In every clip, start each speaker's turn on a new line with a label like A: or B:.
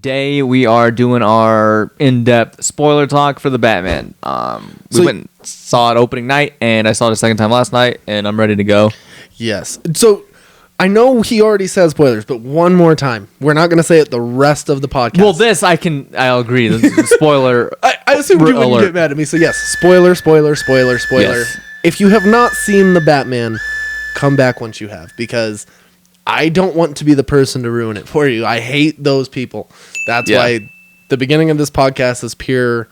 A: today we are doing our in-depth spoiler talk for the Batman. We went and saw it opening night, and I saw it a second time last night, and I'm ready to go.
B: Yes. So I know he already said spoilers, but one more time. We're not going to say it the rest of the podcast.
A: Well, I'll agree. The spoiler.
B: I assumed you wouldn't get mad at me. So yes, spoiler. Yes. If you have not seen the Batman, come back once you have, because I don't want to be the person to ruin it for you. I hate those people. That's why the beginning of this podcast is pure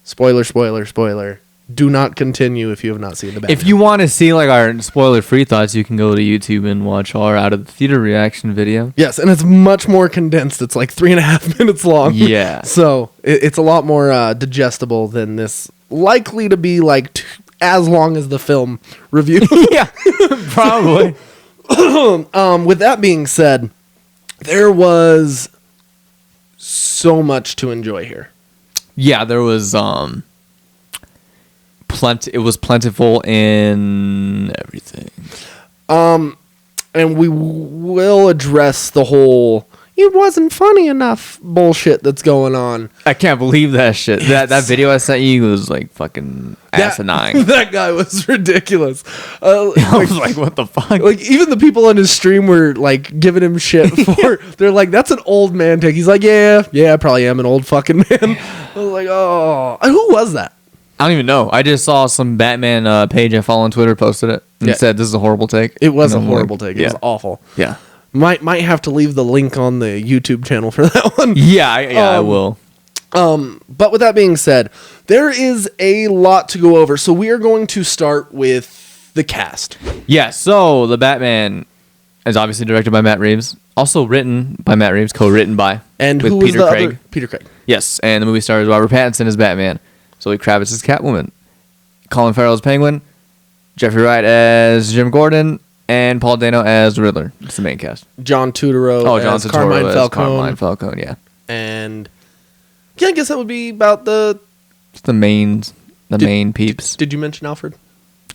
B: spoiler. Do not continue if you have not seen the Batman.
A: If you want to see like our spoiler-free thoughts, you can go to YouTube and watch our Out of the Theater reaction video.
B: Yes, and it's much more condensed. It's like 3.5 minutes long.
A: Yeah.
B: So it's a lot more digestible than this. Likely to be like as long as the film review.
A: Yeah, probably.
B: With that being said, there was so much to enjoy here.
A: Yeah, there was it was plentiful in everything.
B: And we will address the whole "it wasn't funny enough" bullshit that's going on.
A: I can't believe that shit. That video I sent you was like fucking asinine.
B: That guy was ridiculous.
A: I was like, what the fuck?
B: Like, even the people on his stream were like giving him shit for. They're like, "That's an old man take." He's like, "Yeah, I probably am an old fucking man." I was like, "Oh, who was that?"
A: I don't even know. I just saw some Batman page I follow on Twitter posted it and said this is a horrible take.
B: It was a horrible take. It was awful.
A: Yeah.
B: Might have to leave the link on the YouTube channel for that one.
A: Yeah, I will.
B: But with that being said, there is a lot to go over. So we are going to start with the cast.
A: Yeah, so the Batman is obviously directed by Matt Reeves. Also written by Matt Reeves, co-written by.
B: And who was the other? Peter Craig.
A: Yes, and the movie stars Robert Pattinson as Batman. Zoe Kravitz as Catwoman, Colin Farrell as Penguin, Jeffrey Wright as Jim Gordon, and Paul Dano as Riddler. It's the main cast.
B: John Turturro as
A: Carmine Falcone, yeah.
B: And yeah, I guess that would be about the
A: main peeps.
B: Did you mention Alfred?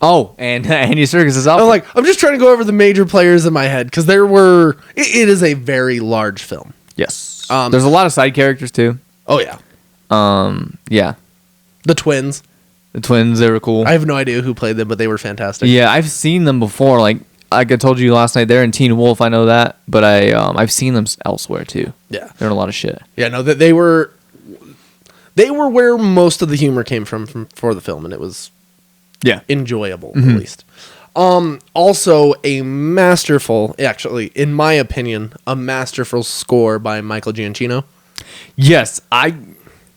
A: Oh, and Andy Serkis as Alfred.
B: I'm just trying to go over the major players in my head because there were. It is a very large film.
A: Yes. There's a lot of side characters too.
B: Oh yeah.
A: Yeah.
B: The twins.
A: They were cool.
B: I have no idea who played them, but they were fantastic.
A: Yeah, I've seen them before. Like I told you last night, they're in Teen Wolf. I know that, but I've seen them elsewhere too.
B: Yeah,
A: they're in a lot of shit.
B: Yeah, no, that they were where most of the humor came from for the film, and it was enjoyable at least. Also a masterful, actually, in my opinion, a masterful score by Michael Giacchino.
A: Yes, I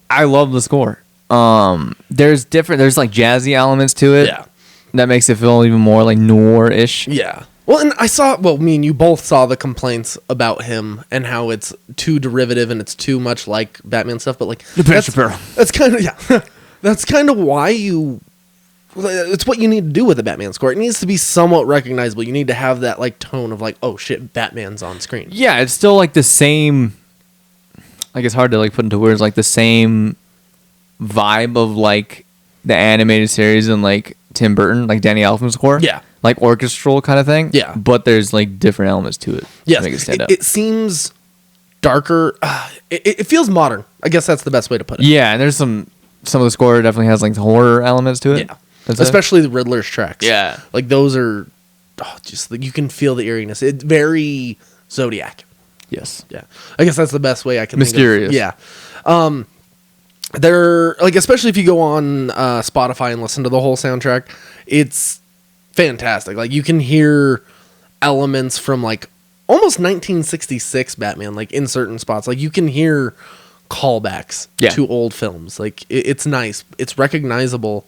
A: love the score. There's like jazzy elements to it.
B: Yeah.
A: That makes it feel even more like noir-ish.
B: Yeah. Well, and me and you both saw the complaints about him and how it's too derivative and it's too much like Batman stuff, but like that's kind of that's kind of why it's what you need to do with a Batman score. It needs to be somewhat recognizable. You need to have that like tone of like, oh shit, Batman's on screen.
A: Yeah, it's still like the same. Like it's hard to like put into words, like the same vibe of like the animated series and like Tim Burton, like Danny Elfman's score.
B: Yeah.
A: Like orchestral kind of thing.
B: Yeah.
A: But there's like different elements to it.
B: Yes.
A: To make it stand out.
B: It seems darker. It feels modern. I guess that's the best way to put it.
A: Yeah, and there's some of the score definitely has like the horror elements to it.
B: Yeah. Especially the Riddler's tracks.
A: Yeah.
B: Like those are just like you can feel the eeriness. It's very Zodiac.
A: Yes.
B: Yeah. I guess that's the best way I can
A: Mysterious.
B: think of. Yeah. They're like, especially if you go on Spotify and listen to the whole soundtrack, it's fantastic. Like you can hear elements from like almost 1966 Batman, like in certain spots. Like you can hear callbacks to old films. Like it's nice. It's recognizable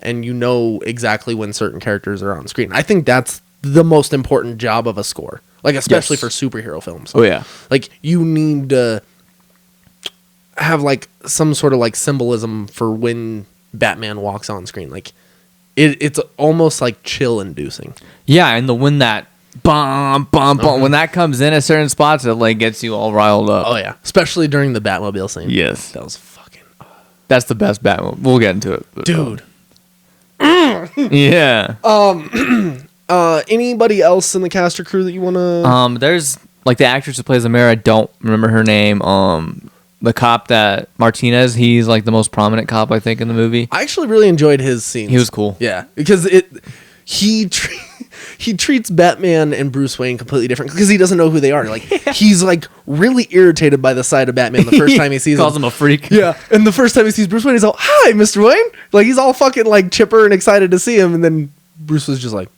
B: and you know exactly when certain characters are on screen. I think that's the most important job of a score. Like, especially for superhero films.
A: Oh, yeah.
B: Like, you need to have, like, some sort of, like, symbolism for when Batman walks on screen. Like, it's almost, like, chill-inducing.
A: Yeah, and when that bum, when that comes in at certain spots, it, like, gets you all riled up.
B: Oh, yeah. Especially during the Batmobile scene.
A: Yes.
B: That was fucking...
A: That's the best Batmobile. We'll get into it. But,
B: dude.
A: Yeah.
B: Anybody else in the cast or crew that you want to...
A: There's like the actress who plays the mayor. I don't remember her name. the cop that Martinez, he's like the most prominent cop I think in the movie.
B: I actually really enjoyed his scenes.
A: He was cool.
B: Yeah, because he treats Batman and Bruce Wayne completely different because he doesn't know who they are. Like he's like really irritated by the sight of Batman the first time he sees him.
A: Calls him a freak.
B: Yeah, and the first time he sees Bruce Wayne, he's all, "Hi, Mr. Wayne." Like he's all fucking like chipper and excited to see him, and then Bruce was just like,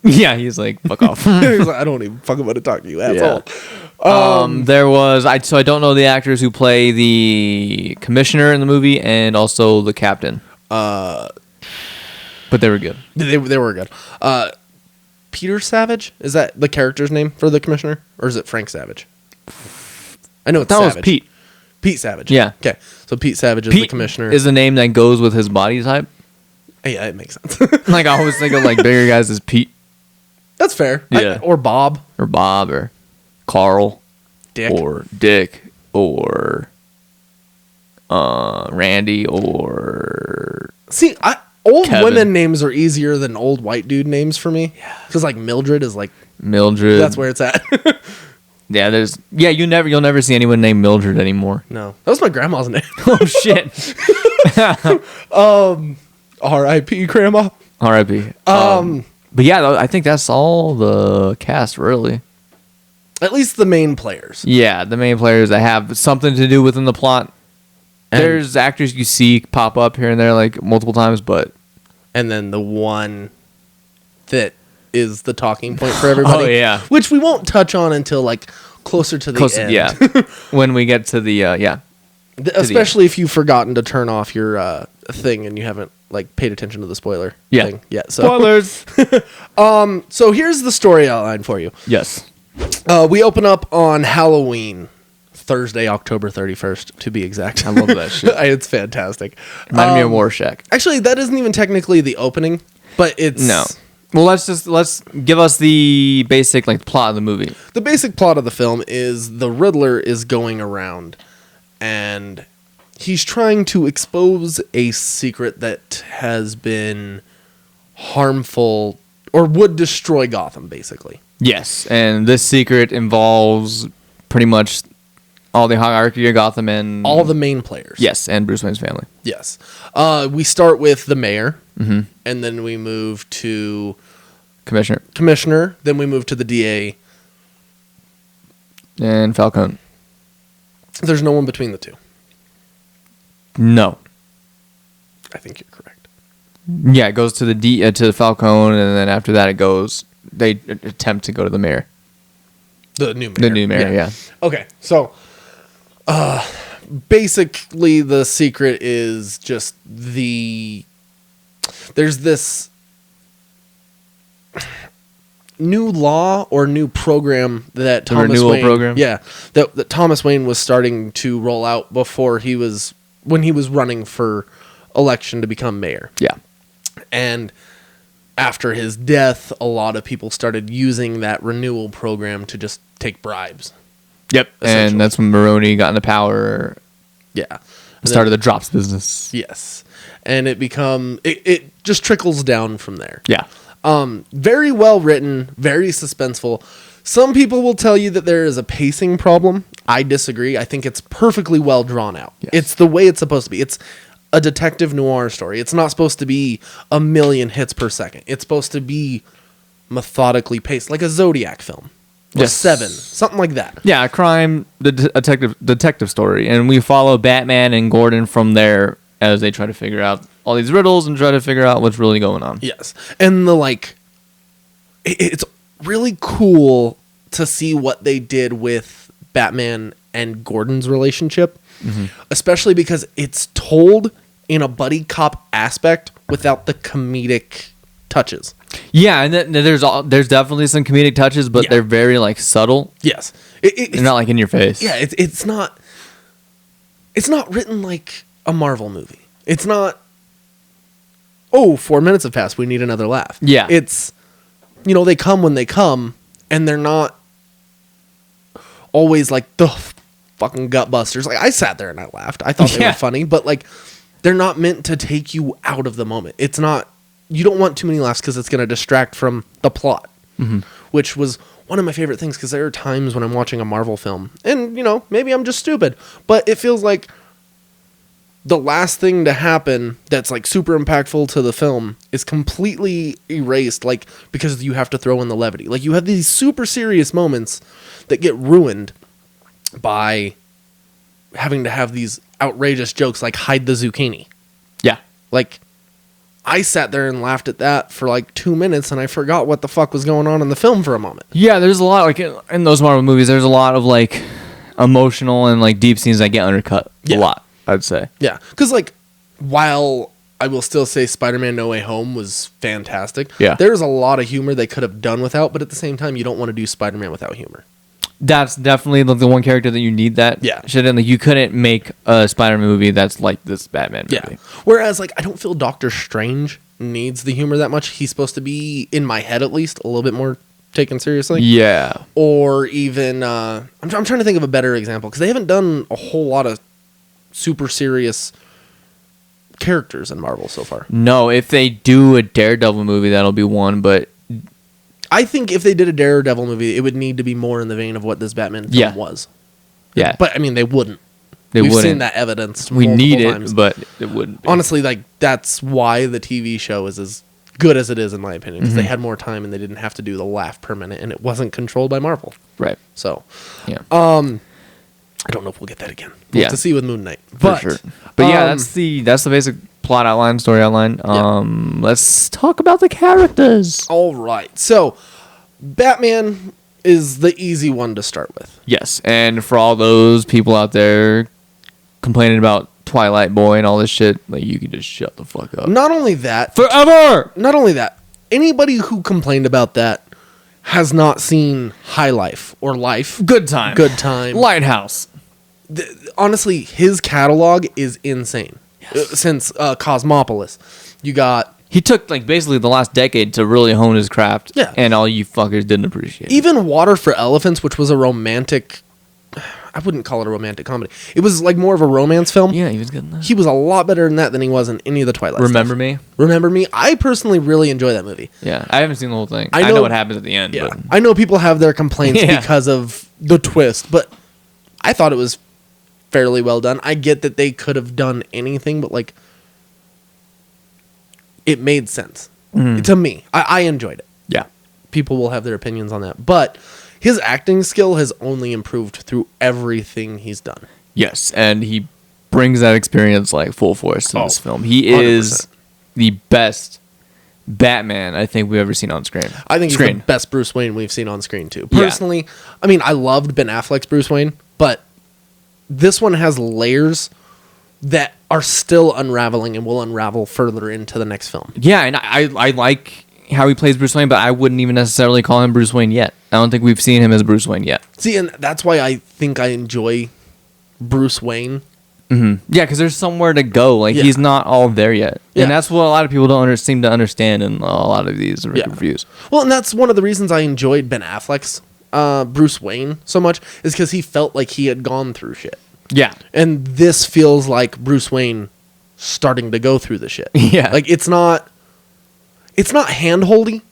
A: Yeah, he's like, fuck off.
B: he's like, "I don't even fucking want to talk to you, asshole."
A: There was I don't know the actors who play the commissioner in the movie and also the captain. But they were good.
B: They were good. Peter Savage, is that the character's name for the commissioner, or is it Frank Savage? I know it's
A: That
B: Savage.
A: was Pete.
B: Pete Savage.
A: Yeah.
B: Okay, so Pete Savage is the commissioner.
A: Is the name that goes with his body type.
B: Yeah, it makes sense.
A: Like I always think of like bigger guys as Pete
B: That's fair.
A: Yeah.
B: Or Bob.
A: or Bob or Carl
B: Dick.
A: or Dick or Randy or
B: See, old
A: Kevin.
B: women names are easier than old white dude names for me. Yeah. Because like Mildred is like,
A: Mildred.
B: that's where it's at.
A: Yeah, you'll never see anyone named Mildred anymore.
B: No. That was my grandma's name.
A: Oh shit.
B: R.I.P. Grandma.
A: R.I.P. But yeah, I think that's all the cast really.
B: At least the main players.
A: Yeah, the main players that have something to do within the plot.
B: And-
A: There's actors you see pop up here and there like multiple times, but
B: And then the one that is the talking point for everybody.
A: Oh, yeah.
B: Which we won't touch on until like closer to the end.
A: yeah, when we get to the
B: Especially if you've forgotten to turn off your thing and you haven't like paid attention to the spoiler thing yet. So
A: spoilers.
B: So here's the story outline for you.
A: Yes.
B: We open up on Halloween, Thursday, October 31st, to be exact.
A: I love that shit.
B: It's fantastic.
A: Reminded me of Warshak.
B: Actually, that isn't even technically the opening, but it's...
A: No. Well, let's give us the basic like plot of the movie.
B: The basic plot of the film is the Riddler is going around, and he's trying to expose a secret that has been harmful or would destroy Gotham, basically.
A: Yes, and this secret involves pretty much all the hierarchy of Gotham and
B: All the main players.
A: yes, and Bruce Wayne's family.
B: Yes. We start with the mayor, and then we move to commissioner, then we move to the DA.
A: And Falcone.
B: There's no one between the two.
A: No.
B: I think you're correct.
A: Yeah, it goes to the to Falcone, and then after that, they attempt to go to the mayor.
B: The new mayor.
A: The new mayor, yeah.
B: Okay, so basically the secret is just there's this new law or new program that
A: The
B: Thomas
A: renewal
B: Wayne,
A: program?
B: yeah, that Thomas Wayne was starting to roll out when he was running for election to become mayor.
A: Yeah.
B: And after his death, a lot of people started using that renewal program to just take bribes.
A: Yep.
B: Essentially.
A: And that's when Maroney got into power
B: Yeah.
A: and started the drops business.
B: Yes. And it just trickles down from there.
A: Yeah.
B: Very well written, very suspenseful. Some people will tell you that there is a pacing problem. I disagree. I think it's perfectly well drawn out.
A: Yes.
B: It's the way it's supposed to be. It's a detective noir story. It's not supposed to be 1 million hits per second. It's supposed to be methodically paced, like a Zodiac film. Or
A: Yes.
B: Seven, something like that.
A: Yeah, a crime detective story, and we follow Batman and Gordon from there as they try to figure out all these riddles and try to figure out what's really going on.
B: Yes. And it's really cool to see what they did with Batman and Gordon's relationship, especially because it's told in a buddy cop aspect without the comedic touches.
A: Yeah, and then there's definitely some comedic touches, but
B: Yeah.
A: they're very like subtle.
B: Yes.
A: They're not like in your face.
B: Yeah, it's not written like a Marvel movie. It's not, 4 minutes have passed, we need another laugh.
A: Yeah.
B: It's, they come when they come, and they're not always like the fucking gut busters. Like, I sat there and I laughed. I thought they were funny, but like, they're not meant to take you out of the moment. It's not, you don't want too many laughs because it's going to distract from the plot, which was one of my favorite things, because there are times when I'm watching a Marvel film, and, you know, maybe I'm just stupid, but it feels like the last thing to happen that's, like, super impactful to the film is completely erased, like, because you have to throw in the levity. Like, you have these super serious moments that get ruined by having to have these outrageous jokes like hide the zucchini.
A: Yeah.
B: Like, I sat there and laughed at that for like 2 minutes, and I forgot what the fuck was going on in the film for a moment.
A: Yeah, there's a lot, like, in those Marvel movies, there's a lot of, like, emotional and, like, deep scenes that get undercut.
B: Yeah.
A: A lot, I'd say.
B: Yeah, because, like, while I will still say Spider-Man No Way Home was fantastic,
A: Yeah.
B: there's a lot of humor they could have done without, but at the same time, you don't want to do Spider-Man without humor.
A: That's definitely the one character that you need that shit in. Like, you couldn't make a Spider-Man movie that's like this Batman movie.
B: Yeah. Whereas, like, I don't feel Doctor Strange needs the humor that much. He's supposed to be, in my head at least, a little bit more taken seriously.
A: Yeah.
B: Or even, I'm trying to think of a better example, because they haven't done a whole lot of super serious characters in Marvel so far.
A: No, if they do a Daredevil movie, that'll be one, but
B: I think if they did a Daredevil movie, it would need to be more in the vein of what this Batman film was.
A: Yeah.
B: But, I mean, they wouldn't.
A: We've
B: We've
A: wouldn't.
B: seen that evidence
A: We need
B: times.
A: it, but it wouldn't be.
B: Honestly, like, that's why the TV show is as good as it is, in my opinion, because they had more time and they didn't have to do the laugh per minute, and it wasn't controlled by Marvel.
A: Right.
B: So,
A: Yeah.
B: I don't know if we'll get that again. We'll have to see with Moon Knight. But,
A: For sure. But yeah, that's the basic plot outline, story outline. Let's talk about the characters.
B: All right. So, Batman is the easy one to start with.
A: Yes, and for all those people out there complaining about Twilight Boy and all this shit, like, you can just shut the fuck up.
B: Not only that,
A: Forever!
B: Not only that, anybody who complained about that has not seen High Life or Life.
A: Good Time.
B: Good Time.
A: Lighthouse.
B: Honestly, his catalog is insane. Since Cosmopolis. You got...
A: He took, like, basically the last decade to really hone his craft.
B: Yeah.
A: And all you fuckers didn't appreciate it.
B: Even Water for Elephants, which was a romantic... I wouldn't call it a romantic comedy. It was, like, more of a romance film.
A: Yeah, he was good in that.
B: He was a lot better in that than he was in any of the Twilight
A: Remember
B: stuff.
A: Me?
B: Remember Me? I personally really enjoy that movie.
A: Yeah, I haven't seen the whole thing.
B: I
A: I know
B: know
A: what happens at the end.
B: Yeah,
A: But
B: I know people have their complaints
A: Yeah.
B: because of the twist, but I thought it was fairly well done. I get that they could have done anything, but, like, it made sense to me. I enjoyed it.
A: yeah.
B: People will have their opinions on that, but his acting skill has only improved through everything he's done.
A: Yes, and he brings that experience, like, full force to this film. He
B: 100%.
A: is the best Batman I think we've ever seen on screen.
B: I think he's the best Bruce Wayne we've seen on screen too.
A: Yeah.
B: Personally, I mean, I loved Ben Affleck's Bruce Wayne, but this one has layers that are still unraveling and will unravel further into the next film.
A: Yeah, and I like how he plays Bruce Wayne, but I wouldn't even necessarily call him Bruce Wayne yet. I don't think we've seen him as Bruce Wayne yet.
B: See, and that's why I think I enjoy Bruce Wayne.
A: Yeah, because there's somewhere to go. Like,
B: Yeah.
A: he's not all there yet.
B: Yeah.
A: And that's what a lot of people don't seem to understand in a lot of these reviews.
B: Well, and that's one of the reasons I enjoyed Ben Affleck's Bruce Wayne so much, is because he felt like he had gone through shit.
A: Yeah.
B: And this feels like Bruce Wayne starting to go through the shit.
A: Yeah.
B: Like, it's not hand-holdy,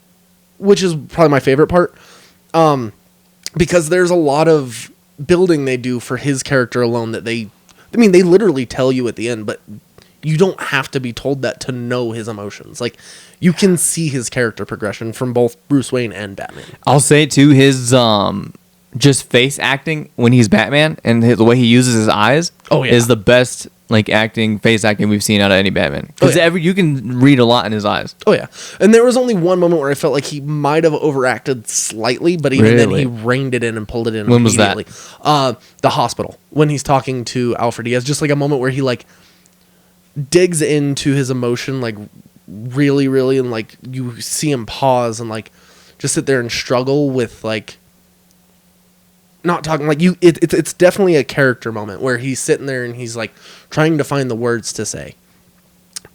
B: which is probably my favorite part. Because there's a lot of building they do for his character alone that they literally tell you at the end, but you don't have to be told that to know his emotions. Like, you can see his character progression from both Bruce Wayne and Batman.
A: I'll say, too, his just face acting when he's Batman and the way he uses his eyes is the best, like, face acting we've seen out of any Batman. Because you can read a lot in his eyes.
B: Oh, yeah. And there was only one moment where I felt like he might have overacted slightly, but even then he reined it in and pulled it in
A: When was that?
B: The hospital. When he's talking to Alfred, he has just, like, a moment where he, like, digs into his emotion, like, really, really, and, like, you see him pause and, like, just sit there and struggle with, like, not talking, like, it's definitely a character moment where he's sitting there and he's, like, trying to find the words to say.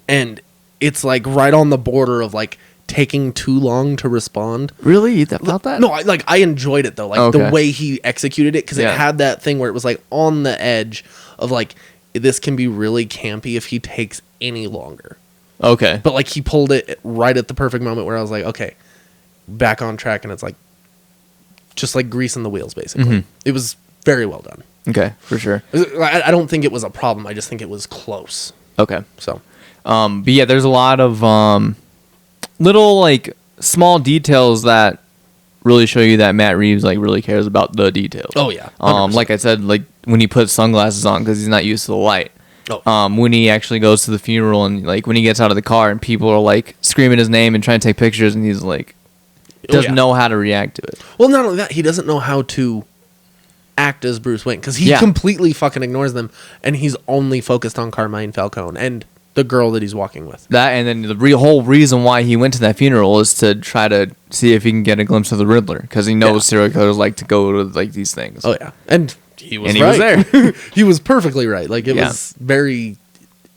B: And it's, like, right on the border of, like, taking too long to respond.
A: Really? You felt that?
B: No, I enjoyed it, though. Like, the way he executed it, because it had that thing where it was, like, on the edge of, like, this can be really campy if he takes any longer.
A: Okay.
B: But, like, he pulled it right at the perfect moment where I was like, okay, back on track, and it's like, just like greasing the wheels, basically. It was very well done.
A: Okay, for sure.
B: I don't think it was a problem. I just think it was close.
A: Okay.
B: So,
A: but yeah, there's a lot of little like small details that really show you that Matt Reeves like really cares about the details.
B: oh yeah. 100%.
A: Like I said, like when he puts sunglasses on because he's not used to the light.
B: Oh.
A: When he actually goes to the funeral and like when he gets out of the car and people are like screaming his name and trying to take pictures and he's like doesn't know how to react to it.
B: Well, not only that, he doesn't know how to act as Bruce Wayne because he completely fucking ignores them and he's only focused on Carmine Falcone and the girl that he's walking with.
A: That and then the whole reason why he went to that funeral is to try to see if he can get a glimpse of the Riddler because he knows serial killers like to go to like these things.
B: Oh yeah, and he was
A: right.
B: there. He was perfectly right. Like it was very.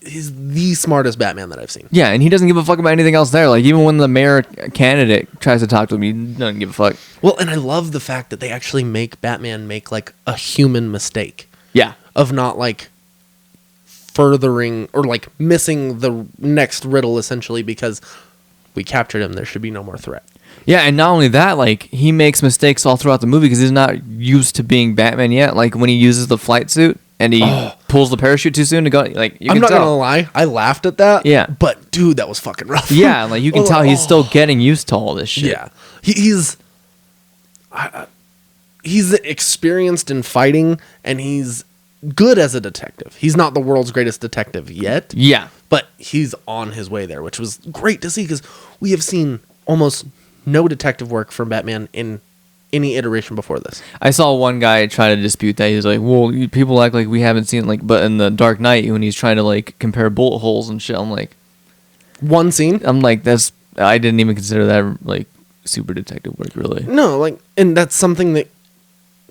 B: He's the smartest Batman that I've seen.
A: Yeah, and he doesn't give a fuck about anything else there. Like even when the mayor candidate tries to talk to him, he doesn't give a fuck.
B: Well, and I love the fact that they actually make Batman make like a human mistake.
A: Yeah,
B: of not like furthering or like missing the next riddle essentially because we captured him. There should be no more threat.
A: Yeah, and not only that, like he makes mistakes all throughout the movie because he's not used to being Batman yet. Like when he uses the flight suit and he pulls the parachute too soon to go. Like
B: I'm not gonna lie, I laughed at that.
A: Yeah,
B: but dude, that was fucking rough.
A: Yeah, like you can tell he's still getting used to all this shit.
B: Yeah, he's experienced in fighting and he's good as a detective. He's not the world's greatest detective yet.
A: Yeah,
B: but he's on his way there, which was great to see because we have seen almost no detective work from Batman in any iteration before this.
A: I saw one guy try to dispute that. He was like, well, people act like we haven't seen like, but in the Dark Knight when he's trying to like compare bullet holes and shit, I'm like,
B: one scene.
A: I'm like, I didn't even consider that like super detective work really.
B: No, like, and that's something that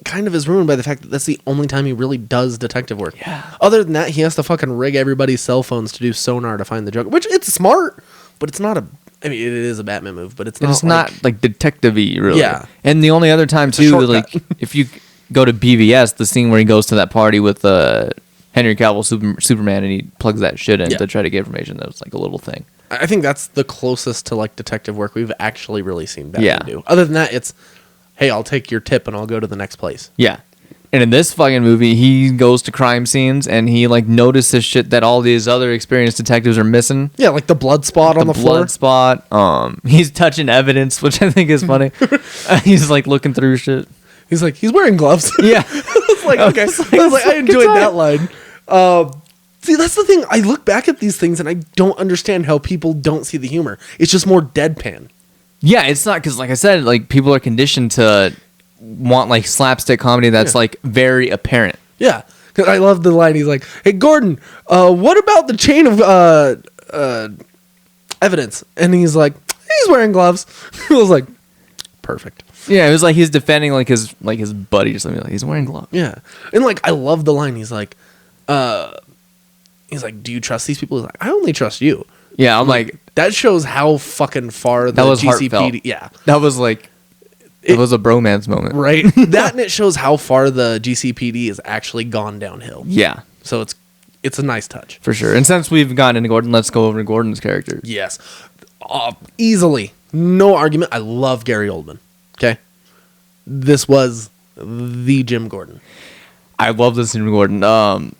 B: kind of is ruined by the fact that that's the only time he really does detective work.
A: Yeah.
B: Other than that, he has to fucking rig everybody's cell phones to do sonar to find the Joker, which it's smart, but it's not I mean, it is a Batman move, but it's not
A: like detective-y, really.
B: Yeah.
A: And the only other time, too, like, if you go to BVS, the scene where he goes to that party with Henry Cavill Superman and he plugs that shit in to try to get information, that was like a little thing.
B: I think that's the closest to, like, detective work we've actually really seen Batman do. Other than that, it's, hey, I'll take your tip and I'll go to the next place.
A: Yeah. And in this fucking movie, he goes to crime scenes and he like notices shit that all these other experienced detectives are missing.
B: Yeah, like the blood spot on the floor.
A: Blood spot. He's touching evidence, which I think is funny. He's like looking through shit.
B: He's like, he's wearing gloves.
A: Yeah.
B: I was like, okay. I enjoyed that line. See, that's the thing. I look back at these things and I don't understand how people don't see the humor. It's just more deadpan.
A: Yeah, it's not because, like I said, like people are conditioned to want like slapstick comedy that's like very apparent.
B: Yeah, because I love the line. He's like, "Hey, Gordon, what about the chain of evidence?" And he's like, "He's wearing gloves." I was like, "Perfect."
A: Yeah, it was like he's defending like his buddy or something. Like he's wearing gloves.
B: Yeah, and like I love the line. He's like, "Do you trust these people?" He's like, "I only trust you."
A: Yeah, I'm like
B: that shows how fucking far the
A: that was
B: GCPD.
A: Heartfelt.
B: Yeah,
A: that was like. It was a bromance moment.
B: Right. That and it shows how far the GCPD has actually gone downhill.
A: Yeah.
B: So it's a nice touch.
A: For sure. And since we've gotten into Gordon, let's go over to Gordon's character.
B: Yes. Easily. No argument. I love Gary Oldman. Okay? This was the Jim Gordon.
A: I love this Jim Gordon. I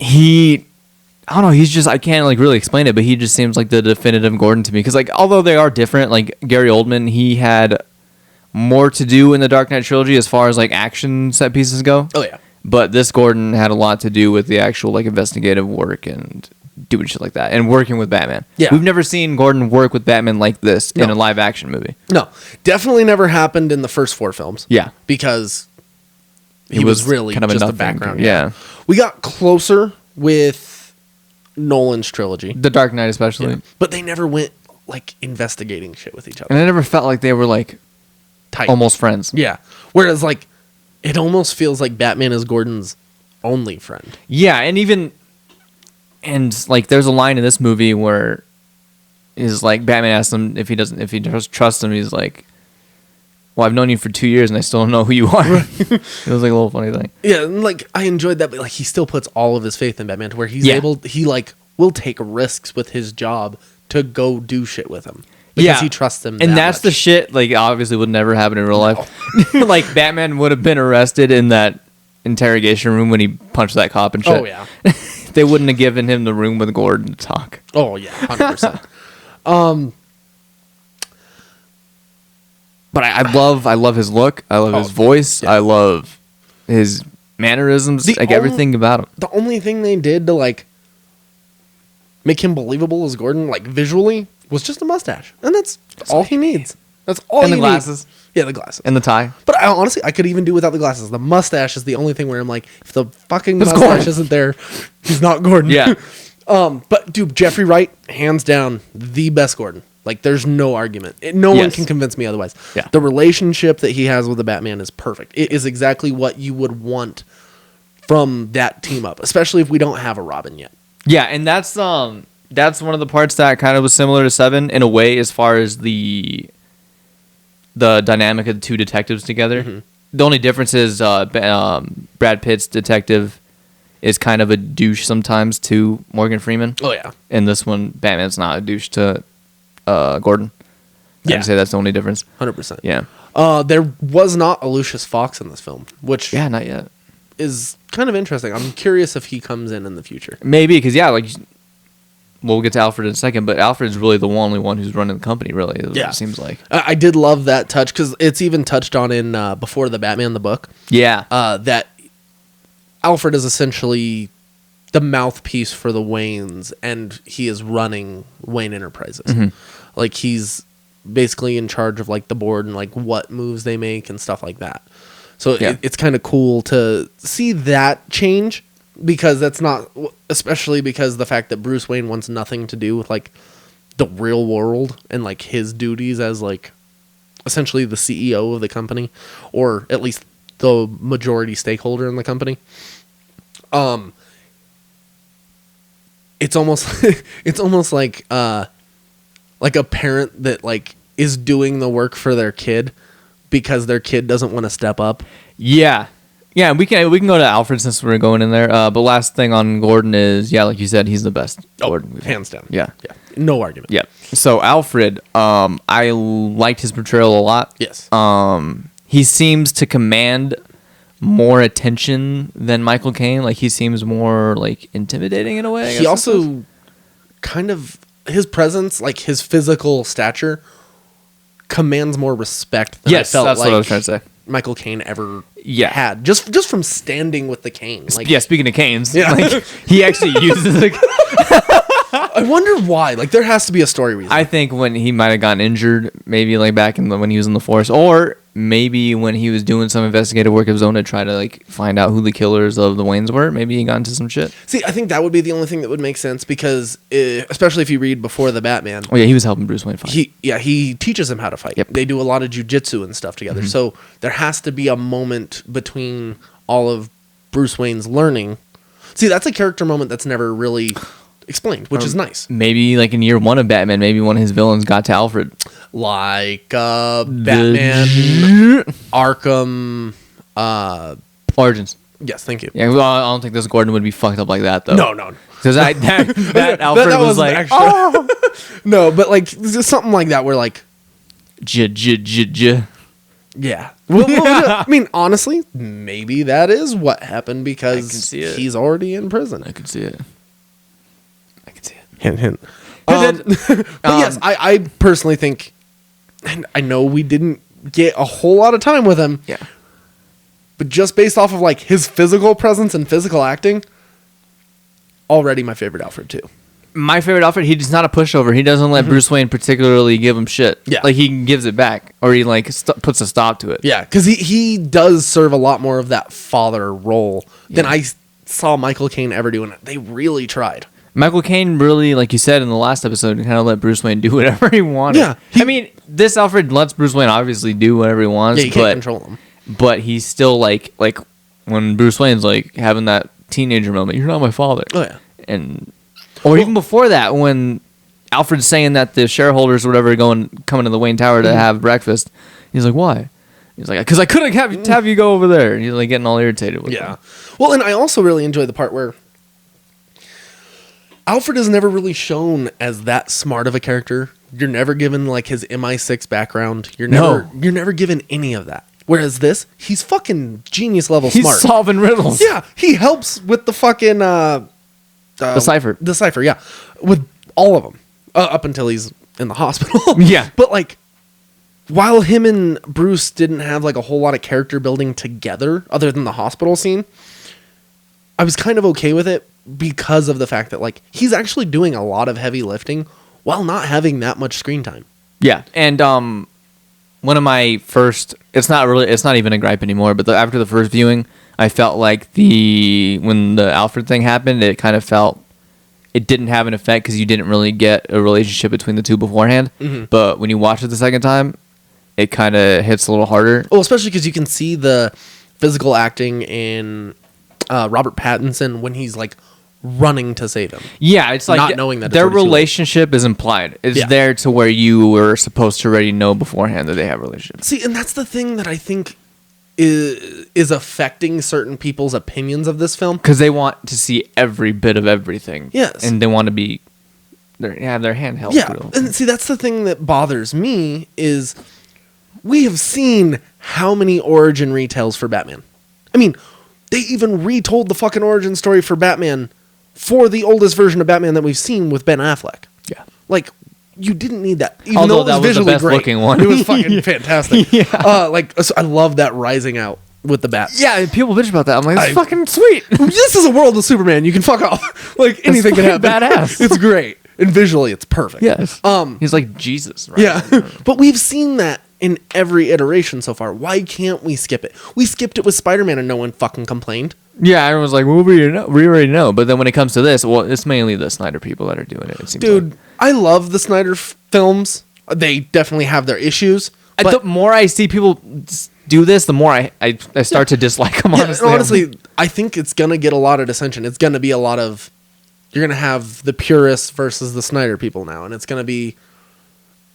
A: don't know, he's just, I can't like really explain it, but he just seems like the definitive Gordon to me. Because like, although they are different, like Gary Oldman, he had more to do in the Dark Knight trilogy as far as like action set pieces go.
B: Oh yeah.
A: But this Gordon had a lot to do with the actual like investigative work and doing shit like that and working with Batman.
B: Yeah.
A: We've never seen Gordon work with Batman like this in a live action movie.
B: No. Definitely never happened in the first 4 films.
A: Yeah.
B: Because he was really kind of just a background.
A: Yeah.
B: We got closer with Nolan's trilogy.
A: The Dark Knight especially.
B: Yeah. But they never went like investigating shit with each other.
A: And I never felt like they were like
B: tight.
A: Almost friends.
B: Yeah. Whereas like it almost feels like Batman is Gordon's only friend.
A: Yeah, and like there's a line in this movie where is like Batman asks him if he trusts him, he's like, well, I've known you for 2 years and I still don't know who you are. It was like a little funny thing.
B: Yeah, and like I enjoyed that, but like he still puts all of his faith in Batman to where he like will take risks with his job to go do shit with him. because he trusts him.
A: And that's the shit. Like, obviously, would never happen in real life. Like, Batman would have been arrested in that interrogation room when he punched that cop and shit.
B: Oh yeah.
A: They wouldn't have given him the room with Gordon to talk.
B: Oh yeah, 100%.
A: But I love his look. I love his voice. Yeah. I love his mannerisms. Everything about him.
B: The only thing they did to like make him believable as Gordon, like visually, was just a mustache, and that's all he needs. That's all.
A: And the glasses.
B: Yeah, the glasses
A: and the tie.
B: But honestly, I could even do without the glasses. The mustache is the only thing where I'm like, if the fucking mustache isn't there, he's not Gordon.
A: Yeah.
B: But dude, Jeffrey Wright, hands down, the best Gordon. Like, there's no argument. No one can convince me otherwise.
A: Yeah.
B: The relationship that he has with the Batman is perfect. It is exactly what you would want from that team up, especially if we don't have a Robin yet.
A: Yeah, and that's one of the parts that kind of was similar to 7 in a way, as far as the dynamic of the two detectives together. Mm-hmm. The only difference is Brad Pitt's detective is kind of a douche sometimes to Morgan Freeman.
B: Oh yeah.
A: And this one, Batman's not a douche to Gordon. I'd say that's the only difference.
B: 100%.
A: Yeah.
B: There was not a Lucius Fox in this film, which
A: not yet.
B: Is kind of interesting. I'm curious if he comes in the future.
A: Maybe, because we'll get to Alfred in a second, but Alfred's really the only one who's running the company, really. It seems like.
B: I did love that touch, because it's even touched on in Before the Batman, the book.
A: Yeah.
B: That Alfred is essentially the mouthpiece for the Waynes, and he is running Wayne Enterprises. Mm-hmm. Like, he's basically in charge of like the board and like what moves they make and stuff like that. So it's kind of cool to see that change, because that's not, especially because the fact that Bruce Wayne wants nothing to do with like the real world and like his duties as like essentially the CEO of the company, or at least the majority stakeholder in the company. It's almost like a parent that like is doing the work for their kid because their kid doesn't want to step up.
A: Yeah. Yeah, we can go to Alfred since we're going in there. But last thing on Gordon is, like you said, he's the best Gordon.
B: Hands down.
A: Yeah.
B: No argument.
A: Yeah. So Alfred, I liked his portrayal a lot.
B: Yes.
A: He seems to command more attention than Michael Caine. Like, he seems more like intimidating in a way.
B: He also kind of, his presence, like his physical stature, commands more respect than I felt
A: that's
B: like
A: what I was trying to say.
B: Michael Caine ever had. Just from standing with the cane. Like,
A: speaking of canes, like, he actually uses the...
B: I wonder why. Like, there has to be a story reason.
A: I think when he might have gotten injured, maybe like back when he was in the force, or maybe when he was doing some investigative work of his own to try to like find out who the killers of the Waynes were. Maybe he got into some shit.
B: See, I think that would be the only thing that would make sense, because especially if you read Before the Batman.
A: Oh yeah, he was helping Bruce Wayne fight.
B: He teaches him how to fight.
A: Yep.
B: They do a lot of jujitsu and stuff together. Mm-hmm. So there has to be a moment between all of Bruce Wayne's learning. See, that's a character moment that's never really explained, which is nice.
A: Maybe like in year 1 of Batman, maybe one of his villains got to Alfred.
B: Like Batman Arkham
A: Origins.
B: Yes, thank you.
A: Yeah, well, I don't think this Gordon would be fucked up like that though.
B: No.
A: Because that Alfred
B: that
A: was like,
B: oh! No, but like something like that where like yeah. Well, I mean, honestly, maybe that is what happened, because he's already in prison.
A: I can see it.
B: Hint, hint. But yes, I personally think, and I know we didn't get a whole lot of time with him.
A: Yeah.
B: But just based off of like his physical presence and physical acting, already my favorite Alfred too.
A: My favorite Alfred, he's not a pushover. He doesn't let Bruce Wayne particularly give him shit.
B: Yeah.
A: Like, he gives it back, or he like puts a stop to it.
B: Yeah, because he does serve a lot more of that father role than I saw Michael Caine ever do, and they really tried.
A: Michael Caine really, like you said in the last episode, kind of let Bruce Wayne do whatever he wanted.
B: Yeah.
A: I mean, this Alfred lets Bruce Wayne obviously do whatever he wants.
B: Yeah, you can't control him.
A: But he's still like when Bruce Wayne's like having that teenager moment, you're not my father.
B: Oh, yeah.
A: Or even before that, when Alfred's saying that the shareholders or whatever are coming to the Wayne Tower to have breakfast, he's like, why? He's like, because I couldn't have you go over there. And he's like getting all irritated with him.
B: Well, and I also really enjoy the part where Alfred is never really shown as that smart of a character You're never given like his MI6 background. You're never given any of that. Whereas this, he's fucking genius level smart.
A: He's solving riddles.
B: Yeah, he helps with the fucking the
A: cipher.
B: The cipher, yeah, with all of them up until he's in the hospital.
A: Yeah,
B: but like, while him and Bruce didn't have like a whole lot of character building together, other than the hospital scene, I was kind of okay with it because of the fact that like he's actually doing a lot of heavy lifting while not having that much screen time.
A: Yeah, and one of my first, it's not even a gripe anymore, but after the first viewing, I felt like when the Alfred thing happened, it kind of felt it didn't have an effect because you didn't really get a relationship between the two beforehand. Mm-hmm. But when you watch it the second time, it kind of hits a little harder.
B: Well, especially because you can see the physical acting in Robert Pattinson when he's like running to save him.
A: Yeah, it's like
B: not knowing that
A: their relationship is implied. It's there to where you were supposed to already know beforehand that they have a relationship.
B: See, and that's the thing that I think is affecting certain people's opinions of this film,
A: because they want to see every bit of everything.
B: Yes,
A: and they want to have their hand held.
B: Yeah, and see, that's the thing that bothers me is we have seen how many origin retells for Batman. I mean, they even retold the fucking origin story for Batman for the oldest version of Batman that we've seen with Ben Affleck.
A: Yeah.
B: Like, you didn't need that. Even
A: Although
B: though it was visually
A: the best
B: great.
A: Looking one.
B: It was fucking fantastic.
A: Yeah.
B: I love that rising out with the bat.
A: Yeah, and people bitch about that. I'm like, it's fucking sweet.
B: This is a world of Superman. You can fuck off. Like, anything can happen.
A: Badass.
B: It's great. And visually, it's perfect.
A: Yes. He's like Jesus, right?
B: Yeah. But we've seen that in every iteration so far. Why can't we skip it? We skipped it with Spider-Man and no one fucking complained.
A: Yeah, everyone's like, well, we already know. But then when it comes to this, well, it's mainly the Snyder people that are doing it. It seems
B: Dude,
A: like.
B: I love the Snyder films. They definitely have their issues.
A: The more I see people do this, the more I start to dislike them, honestly.
B: Honestly, I think it's going to get a lot of dissension. It's going to be a lot of... You're going to have the purists versus the Snyder people now, and it's going to be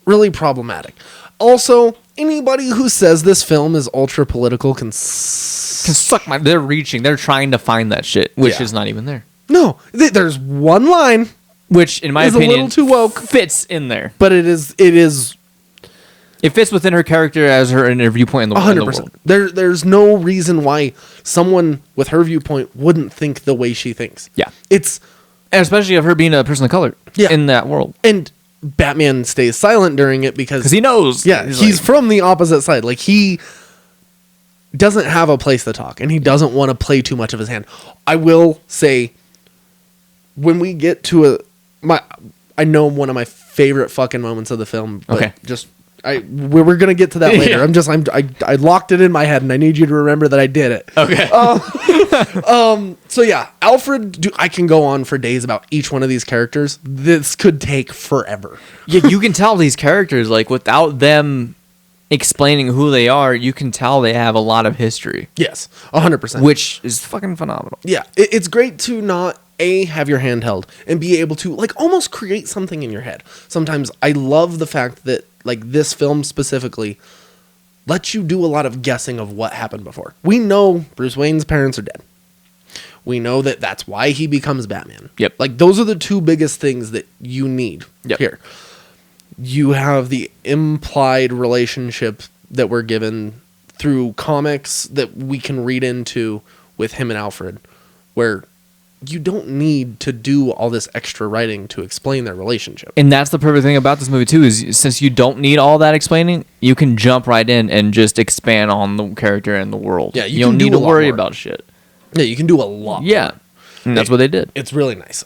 B: really problematic. Also, anybody who says this film is ultra political can
A: suck my... They're reaching. They're trying to find that shit, which is not even there.
B: No. There's one line...
A: Which, in my opinion,
B: a little too woke.
A: Fits in there.
B: But it is...
A: It fits within her character as her viewpoint in the 100%.
B: world. There's no reason why someone with her viewpoint wouldn't think the way she thinks.
A: Yeah.
B: And
A: especially of her being a person of color in that world.
B: And Batman stays silent during it because
A: he knows.
B: Yeah, he's from the opposite side. Like, he doesn't have a place to talk, and he doesn't want to play too much of his hand. I will say, when we get to I know one of my favorite fucking moments of the film. But we're gonna get to that later. Yeah. I locked it in my head, and I need you to remember that I did it.
A: Okay.
B: So yeah, Alfred. I can go on for days about each one of these characters. This could take forever.
A: Yeah, you can tell these characters, like, without them explaining who they are, you can tell they have a lot of history.
B: Yes, 100%.
A: Which is fucking phenomenal.
B: Yeah, it's great to not have your hand held and be able to like almost create something in your head. Sometimes I love the fact that like this film specifically lets you do a lot of guessing of what happened before. We know Bruce Wayne's parents are dead. We know that that's why he becomes Batman.
A: Yep.
B: Like, those are the two biggest things that you need here. You have the implied relationship that we're given through comics that we can read into with him and Alfred, where you don't need to do all this extra writing to explain their relationship.
A: And that's the perfect thing about this movie too, is since you don't need all that explaining, you can jump right in and just expand on the character and the world.
B: Yeah,
A: you don't need to worry about shit.
B: Yeah, you can do a lot.
A: Yeah. And that's what they did.
B: It's really nice.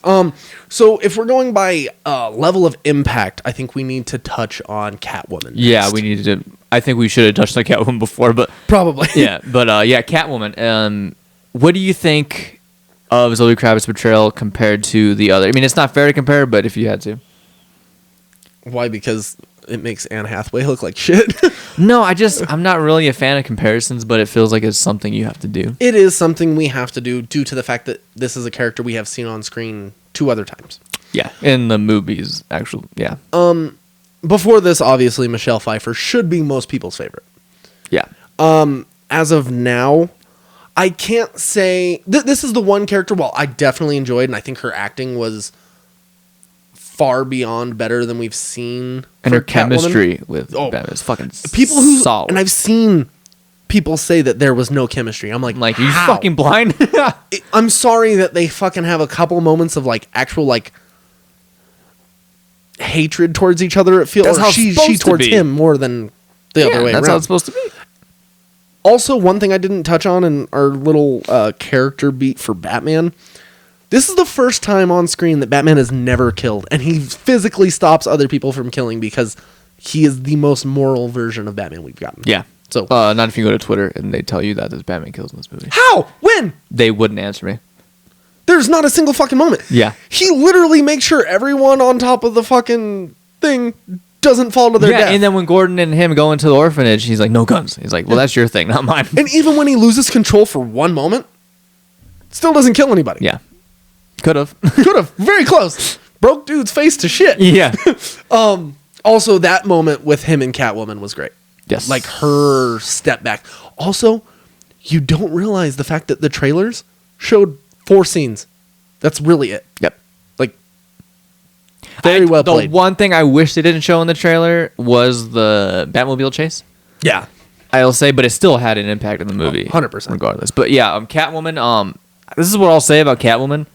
B: So if we're going by level of impact, I think we need to touch on Catwoman next.
A: Yeah, we need to. I think we should have touched on Catwoman before, but
B: probably.
A: Yeah, but Catwoman. What do you think of Zoe Kravitz's portrayal compared to the other? I mean, it's not fair to compare, but if you had to.
B: Why? Because it makes Anne Hathaway look like shit.
A: No, I'm not really a fan of comparisons, but it feels like it's something you have to do.
B: It is something we have to do due to the fact that this is a character we have seen on screen 2 other times.
A: Yeah, in the movies, actually. Yeah.
B: Before this, obviously, Michelle Pfeiffer should be most people's favorite.
A: Yeah.
B: As of now, I can't say... this is the one character, well, I definitely enjoyed, and I think her acting was far beyond better than we've seen.
A: And her
B: Catwoman.
A: chemistry with Batman is fucking
B: people who
A: solid.
B: And I've seen people say that there was no chemistry. I'm like,
A: you fucking blind?
B: I'm sorry that they fucking have a couple moments of like actual like hatred towards each other. It feels she towards him more than the other way
A: that's
B: around.
A: how it's supposed to be.
B: Also, one thing I didn't touch on in our little character beat for Batman. This is the first time on screen that Batman is never killed, and he physically stops other people from killing because he is the most moral version of Batman we've gotten.
A: Yeah.
B: So,
A: not if you go to Twitter and they tell you that there's Batman kills in this movie.
B: How? When?
A: They wouldn't answer me.
B: There's not a single fucking moment.
A: Yeah.
B: He literally makes sure everyone on top of the fucking thing doesn't fall to their death.
A: And then when Gordon and him go into the orphanage, he's like, no guns. He's like, well, that's your thing, not mine.
B: And even when he loses control for one moment, still doesn't kill anybody.
A: Yeah. Could have.
B: Could have. Very close. Broke dude's face to shit.
A: Yeah.
B: Also, that moment with him and Catwoman was great.
A: Yes.
B: Like her step back. Also, you don't realize the fact that the trailers showed 4 scenes. That's really it.
A: Yep.
B: Like, very well played.
A: The one thing I wish they didn't show in the trailer was the Batmobile chase.
B: Yeah.
A: I'll say, but it still had an impact in the movie.
B: 100%.
A: Regardless. But yeah, Catwoman, this is what I'll say about Catwoman.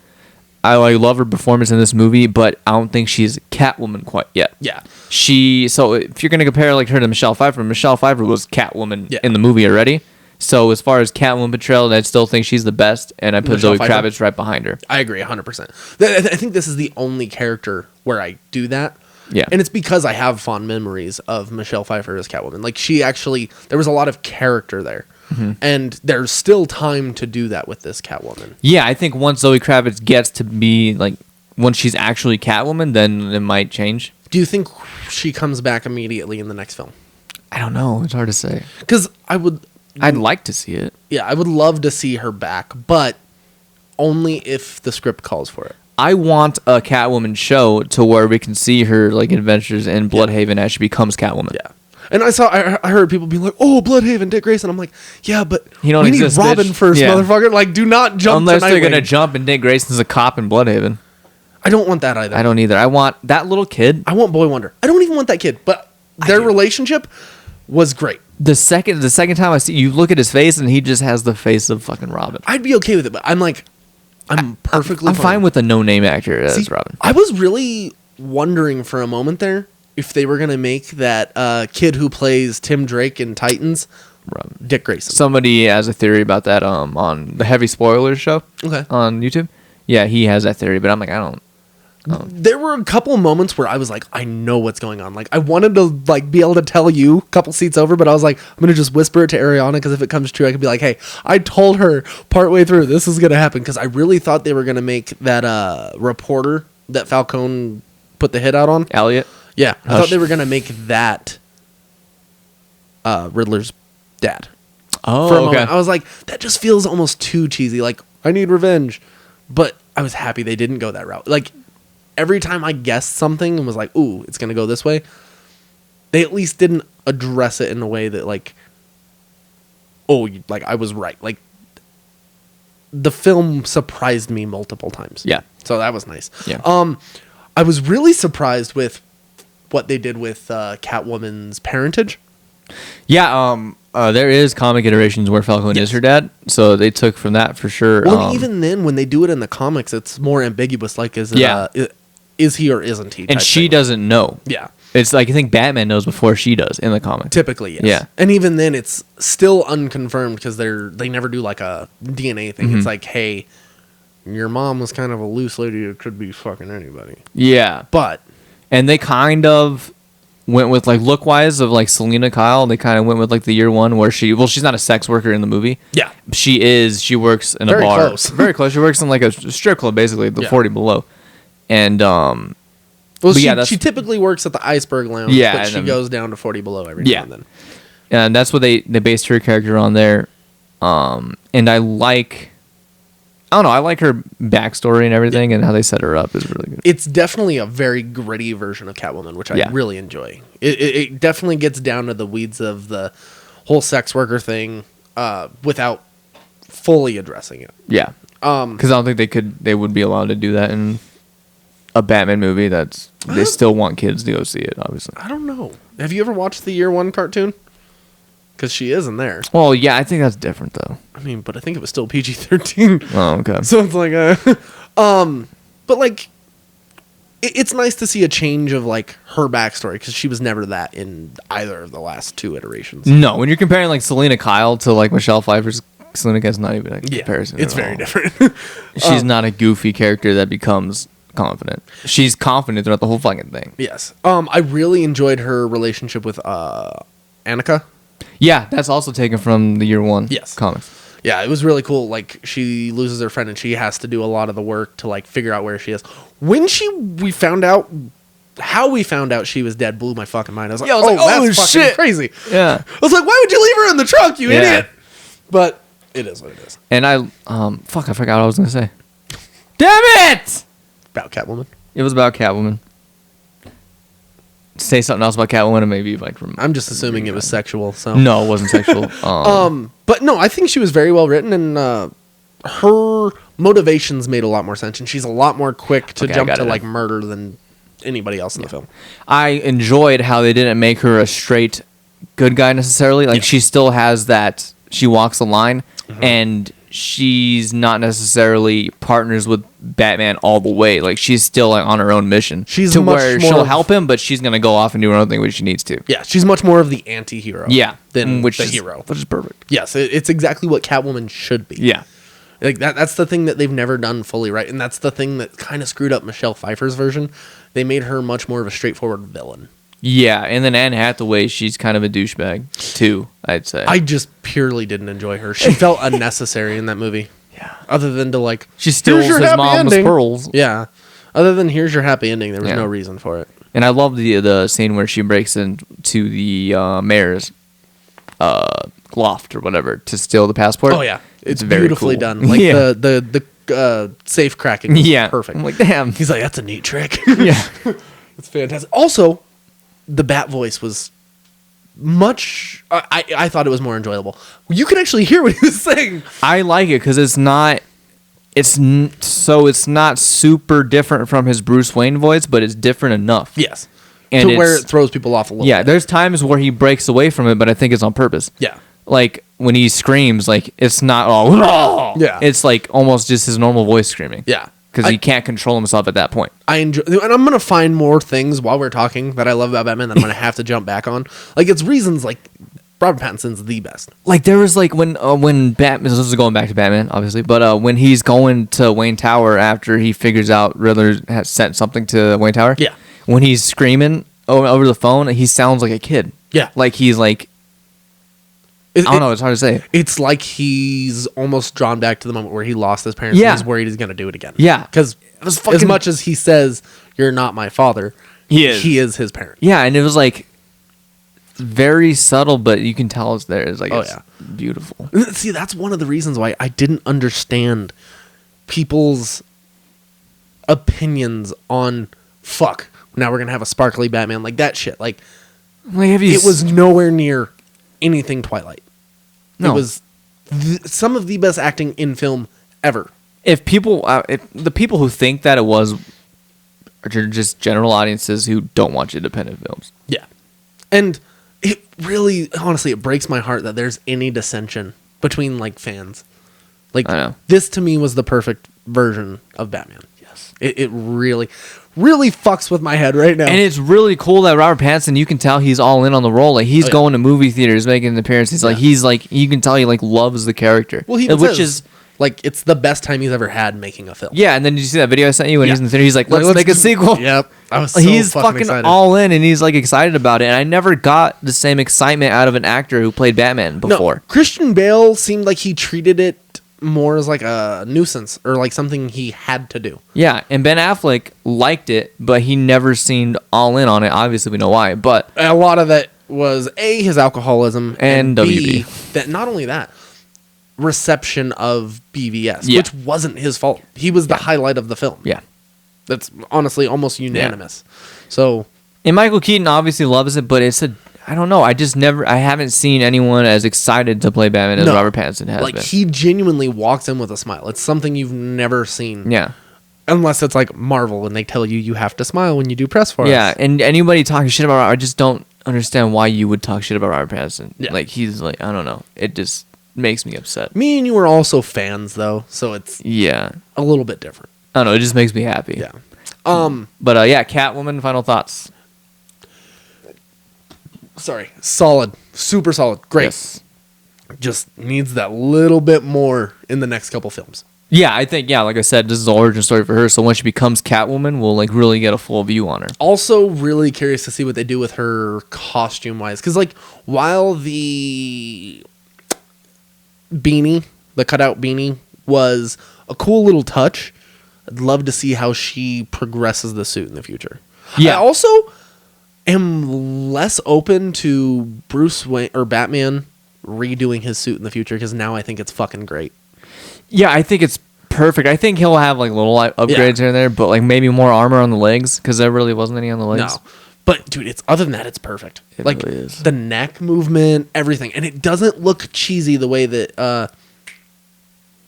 A: I love her performance in this movie, but I don't think she's Catwoman quite yet.
B: Yeah.
A: So if you're going to compare like her to Michelle Pfeiffer was Catwoman in the movie already. So as far as Catwoman portrayal, I still think she's the best, and I put
B: Michelle
A: Zoe
B: Pfeiffer?
A: Kravitz right behind her.
B: I agree 100%. I think this is the only character where I do that.
A: Yeah.
B: And it's because I have fond memories of Michelle Pfeiffer as Catwoman. Like, there was a lot of character there. Mm-hmm. And there's still time to do that with this Catwoman.
A: Yeah, I think once Zoe Kravitz gets to be, like, once she's actually Catwoman, then it might change.
B: Do you think she comes back immediately in the next film?
A: I don't know. It's hard to say.
B: Because
A: I'd like to see it.
B: Yeah, I would love to see her back, but only if the script calls for it.
A: I want a Catwoman show to where we can see her, like, adventures in Bloodhaven as she becomes Catwoman.
B: Yeah. And I heard people being like, "Oh, Bloodhaven, Dick Grayson." I'm like, "Yeah, but we need Robin first, motherfucker. Like, do not jump
A: unless they're gonna jump and Dick Grayson's a cop in Bloodhaven."
B: I don't want that either.
A: I don't either. I want that little kid.
B: I want Boy Wonder. I don't even want that kid, but their relationship was great.
A: The second time I see you look at his face and he just has the face of fucking Robin.
B: I'd be okay with it, but I'm perfectly
A: I'm fine with a no-name actor as Robin.
B: I was really wondering for a moment there if they were going to make that kid who plays Tim Drake in Titans
A: Robin.
B: Dick Grayson.
A: Somebody has a theory about that on the Heavy Spoilers show on YouTube. Yeah, he has that theory, but I'm like, I don't.
B: There were a couple moments where I was like, I know what's going on. Like, I wanted to like be able to tell you a couple seats over, but I was like, I'm going to just whisper it to Ariana because if it comes true, I could be like, hey, I told her partway through this is going to happen because I really thought they were going to make that reporter that Falcone put the hit out on.
A: Elliot?
B: Yeah. I thought they were going to make that Riddler's dad.
A: Oh,
B: for a moment. I was like, that just feels almost too cheesy. Like, I need revenge. But I was happy they didn't go that route. Like, every time I guessed something and was like, ooh, it's going to go this way, they at least didn't address it in a way that, like, oh, like, I was right. Like, the film surprised me multiple times.
A: Yeah.
B: So that was nice.
A: Yeah.
B: I was really surprised with what they did with Catwoman's parentage.
A: Yeah, there is comic iterations where Falcone is her dad, so they took from that for sure.
B: Well, even then, when they do it in the comics, it's more ambiguous. Like, is he or isn't he?
A: And she doesn't know.
B: Yeah.
A: It's like, I think Batman knows before she does in the comic.
B: Typically, yes.
A: Yeah.
B: And even then, it's still unconfirmed because they never do like a DNA thing. Mm-hmm. It's like, hey, your mom was kind of a loose lady who could be fucking anybody.
A: Yeah. And they kind of went with, like, look-wise of, like, Selena Kyle. They kind of went with, like, the year one where she's not a sex worker in the movie.
B: Yeah.
A: She works in a bar. Very close. Very close. She works in, like, a strip club, basically, the 40 Below. And,
B: she typically works at the Iceberg Lounge, but she goes down to 40 Below every now and then.
A: And that's what they based her character on there. And I like her backstory and everything, and how they set her up is really good.
B: It's definitely a very gritty version of Catwoman, which I really enjoy. It definitely gets down to the weeds of the whole sex worker thing without fully addressing it.
A: Yeah. Because I don't think they would be allowed to do that in a Batman movie that's they still want kids to go see it. Obviously,
B: I don't know. Have you ever watched the Year One cartoon? Because she is in there.
A: well, yeah, I think that's different though.
B: I mean, but I think it was still PG-13.
A: Oh, okay.
B: So it's like but like, it's nice to see a change of like her backstory because she was never that in either of the last 2 iterations.
A: No, when you're comparing like Selena Kyle to like Michelle Pfeiffer's, Selena Kyle's not even a comparison.
B: It's
A: at
B: very
A: all.
B: different.
A: She's not a goofy character that becomes confident. She's confident throughout the whole fucking thing.
B: Yes. I really enjoyed her relationship with Annika.
A: Yeah, that's also taken from the Year One
B: Yes.
A: comics.
B: Yeah, it was really cool. Like, she loses her friend and she has to do a lot of the work to like figure out where she is. When we found out how we found out she was dead blew my fucking mind. I was like, that's fucking
A: shit.
B: crazy.
A: Yeah.
B: I was like, why would you leave her in the trunk, you idiot? But it is what it is.
A: And I fuck, I forgot what I was gonna say. Damn it!
B: About Catwoman.
A: It was about Catwoman. Say something else about Catwoman and maybe like
B: I'm just assuming it was sexual. So
A: no, it wasn't sexual.
B: But no, I think she was very well written, and her motivations made a lot more sense, and she's a lot more quick to jump to like murder than anybody else in the film.
A: I enjoyed how they didn't make her a straight good guy necessarily. Like she still has that. She walks the line, and she's not necessarily partners with Batman all the way. Like she's still like on her own mission.
B: She's
A: to
B: much
A: where
B: more
A: she'll help him, but she's gonna go off and do her own thing when she needs to.
B: Yeah, she's much more of the anti-hero.
A: Yeah,
B: than
A: which
B: the
A: is,
B: hero.
A: which is perfect.
B: Yes, it's exactly what Catwoman should be.
A: Yeah.
B: Like that's the thing that they've never done fully right, and that's the thing that kind of screwed up Michelle Pfeiffer's version. They made her much more of a straightforward villain.
A: Yeah, and then Anne Hathaway, she's kind of a douchebag too, I'd say.
B: I just purely didn't enjoy her. She felt unnecessary in that movie.
A: Yeah.
B: Other than to like,
A: She steals
B: "Here's your
A: his
B: happy
A: mom's
B: ending."
A: pearls.
B: Yeah. Other than here's your happy ending, there was
A: Yeah.
B: no reason for it.
A: And I love the scene where she breaks into the mayor's loft or whatever to steal the passport.
B: Oh yeah, it's
A: very
B: beautifully
A: cool.
B: done. Like
A: Yeah.
B: the safe cracking. Was
A: Yeah,
B: perfect.
A: I'm like, damn.
B: He's like, that's a neat trick.
A: Yeah.
B: It's fantastic. Also, the Bat voice was much. I thought it was more enjoyable. You could actually hear what he was saying.
A: I like it because it's not. It's not super different from his Bruce Wayne voice, but it's different enough.
B: Yes,
A: And
B: to where
A: it's-
B: it throws people off a little.
A: Yeah,
B: bit.
A: there's times where he breaks away from it, but I think it's on purpose.
B: Yeah.
A: Like when he screams, like it's not all.
B: Yeah.
A: It's like almost just his normal voice screaming.
B: Yeah.
A: Because he can't control himself at that point.
B: I enjoy, and I'm gonna find more things while we're talking that I love about Batman that I'm gonna have to jump back on. Like it's reasons like Robert Pattinson's the best.
A: Like there was like when Batman, this is going back to Batman obviously, but when he's going to Wayne Tower after he figures out Riddler has sent something to Wayne Tower.
B: Yeah.
A: When he's screaming over the phone, he sounds like a kid.
B: Yeah.
A: Like he's like, I don't know, it's hard to say.
B: It's like he's almost drawn back to the moment where he lost his parents.
A: Yeah.
B: And he's worried he's gonna do it again.
A: Yeah.
B: Because
A: was
B: as
A: fucking-
B: much as he says you're not my father,
A: He is.
B: He is his parent.
A: Yeah, and it was like very subtle, but you can tell it's there. It's like,
B: Oh,
A: it's
B: yeah.
A: beautiful.
B: See, that's one of the reasons why I didn't understand people's opinions on fuck. Now we're gonna have a sparkly Batman, like that shit. Like
A: Like, have you
B: it was nowhere near anything Twilight.
A: No.
B: It was some of the best acting in film ever.
A: if the people who think that it was are just general audiences who don't watch independent films.
B: Yeah. And it really, honestly, it breaks my heart that there's any dissension between like fans. Like
A: I know.
B: this to me was the perfect version of Batman. Yes. It really, really fucks with my head right now.
A: And it's really cool that Robert Pattinson, you can tell he's all in on the role. Like he's going to movie theaters, making appearances. Like he's like, you can tell he like loves the character.
B: well, he
A: which is
B: like it's the best time he's ever had making a film.
A: yeah. And then did you see that video I sent you when
B: Yeah.
A: he's in the theater? He's like, let's
B: Like,
A: make a sequel.
B: Yep. I was so
A: He's
B: fucking excited.
A: all in, and he's like excited about it. And I never got the same excitement out of an actor who played Batman before.
B: No, Christian Bale seemed like he treated it more as like a nuisance or like something he had to do.
A: Yeah, and Ben Affleck liked it, but he never seemed all in on it. Obviously, we know why. But
B: A lot of it was A, his alcoholism,
A: And
B: B,
A: WB.
B: that not only that, reception of BVS,
A: Yeah.
B: which wasn't his fault. He was the highlight of the film.
A: yeah,
B: That's honestly almost unanimous. So
A: and Michael Keaton obviously loves it, but I don't know. I haven't seen anyone as excited to play Batman as
B: No.
A: Robert Pattinson has
B: like
A: been.
B: he genuinely walks in with a smile. It's something you've never seen.
A: Yeah,
B: Unless it's like Marvel and they tell you have to smile when you do press for us.
A: Yeah, and anybody talking shit about Robert, I just don't understand why you would talk shit about Robert Pattinson. Yeah. Like, he's like, I don't know. It just makes me upset.
B: Me and you are also fans, though, so it's a little bit different.
A: I don't know. It just makes me happy.
B: Yeah.
A: But yeah, Catwoman, final thoughts.
B: Sorry. Solid. Super solid. Great. Yes. Just needs that little bit more in the next couple films.
A: Yeah, I think, like I said, this is the origin story for her. So when she becomes Catwoman, we'll like really get a full view on her.
B: Also, really curious to see what they do with her costume-wise. Because, like, while the beanie, the cutout beanie, was a cool little touch, I'd love to see how she progresses the suit in the future. Yeah. I also am less open to Bruce Wayne or Batman redoing his suit in the future because now I think it's fucking great. Yeah, I think it's perfect. I think he'll have like little upgrades here and there, but like maybe more armor on the legs because there really wasn't any on the legs. No, but dude, it's other than that, it's perfect. It like really is. The neck movement, everything, and it doesn't look cheesy the way that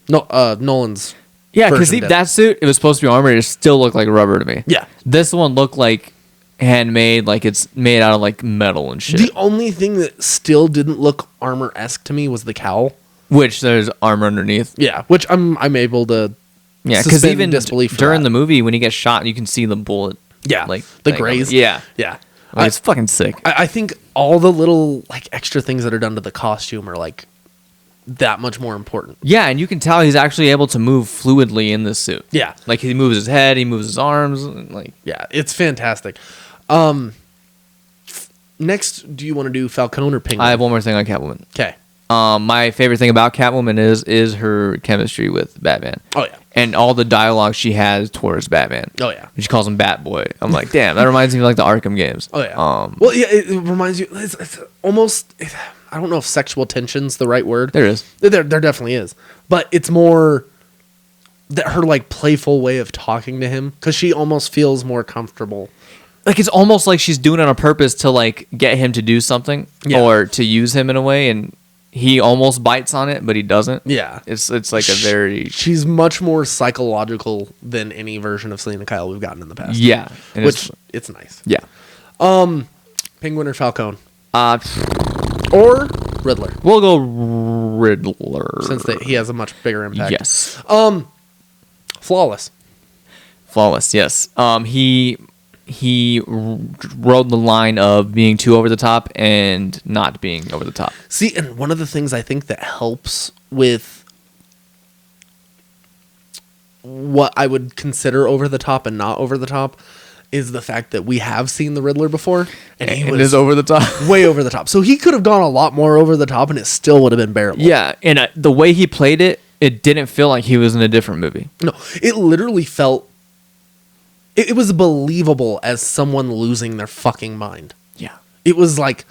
B: Nolan's. Yeah, because that suit, it was supposed to be armor. It still looked like rubber to me. Yeah, this one looked like handmade, like it's made out of like metal and shit. The only thing that still didn't look armor-esque to me was the cowl. Which there's armor underneath. Yeah, which I'm able to. Yeah, because even disbelief during the movie when he gets shot, you can see the bullet. Yeah, like the graze. Yeah. Like, it's fucking sick. I think all the little like extra things that are done to the costume are like that much more important. Yeah, and you can tell he's actually able to move fluidly in this suit. Yeah, like he moves his head, he moves his arms. Like, yeah, it's fantastic. Next, do you want to do Falcone or Penguin? I have one more thing on Catwoman. Okay. My favorite thing about Catwoman is her chemistry with Batman. Oh, yeah. And all the dialogue she has towards Batman. Oh, yeah. She calls him Bat Boy. I'm like, damn, that reminds me of like the Arkham games. Oh, yeah. Well, yeah, it reminds you, it's almost, I don't know if sexual tension's the right word. There is. There definitely is. But it's more that her like playful way of talking to him because she almost feels more comfortable. Like it's almost like she's doing it on purpose to like get him to do something or to use him in a way, and he almost bites on it, but he doesn't. Yeah, it's like a very. She's much more psychological than any version of Selena Kyle we've gotten in the past. Yeah, which it's nice. Yeah. Penguin or Falcone? Or Riddler. We'll go Riddler since he has a much bigger impact. Yes. Flawless. Flawless. Yes. He rode the line of being too over the top and not being over the top. See, and one of the things I think that helps with what I would consider over the top and not over the top is the fact that we have seen the Riddler before. And he was over the top. Way over the top. So he could have gone a lot more over the top and it still would have been bearable. Yeah, and the way he played it, it didn't feel like he was in a different movie. No, it literally felt... It was believable as someone losing their fucking mind. Yeah. It was like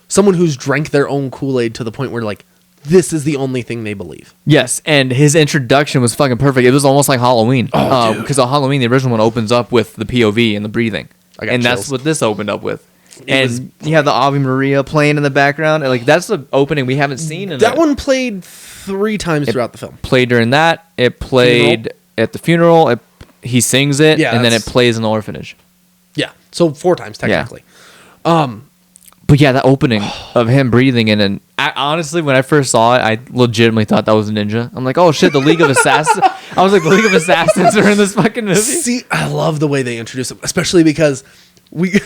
B: someone who's drank their own Kool-Aid to the point where like, this is the only thing they believe. Yes, and his introduction was fucking perfect. It was almost like Halloween. Oh, because on Halloween, the original one opens up with the POV and the breathing. And chills. That's what this opened up with. And you have the Ave Maria playing in the background. And like that's the opening we haven't seen. That one played 3 times throughout the film. Played during that. It played at the funeral. He sings it, and then it plays in the orphanage. Yeah, so 4 times technically. Yeah. But yeah, the opening of him breathing in, and honestly, when I first saw it, I legitimately thought that was a ninja. I'm like, oh shit, the League of Assassins. I was like, the League of Assassins are in this fucking movie. See, I love the way they introduce him, especially because we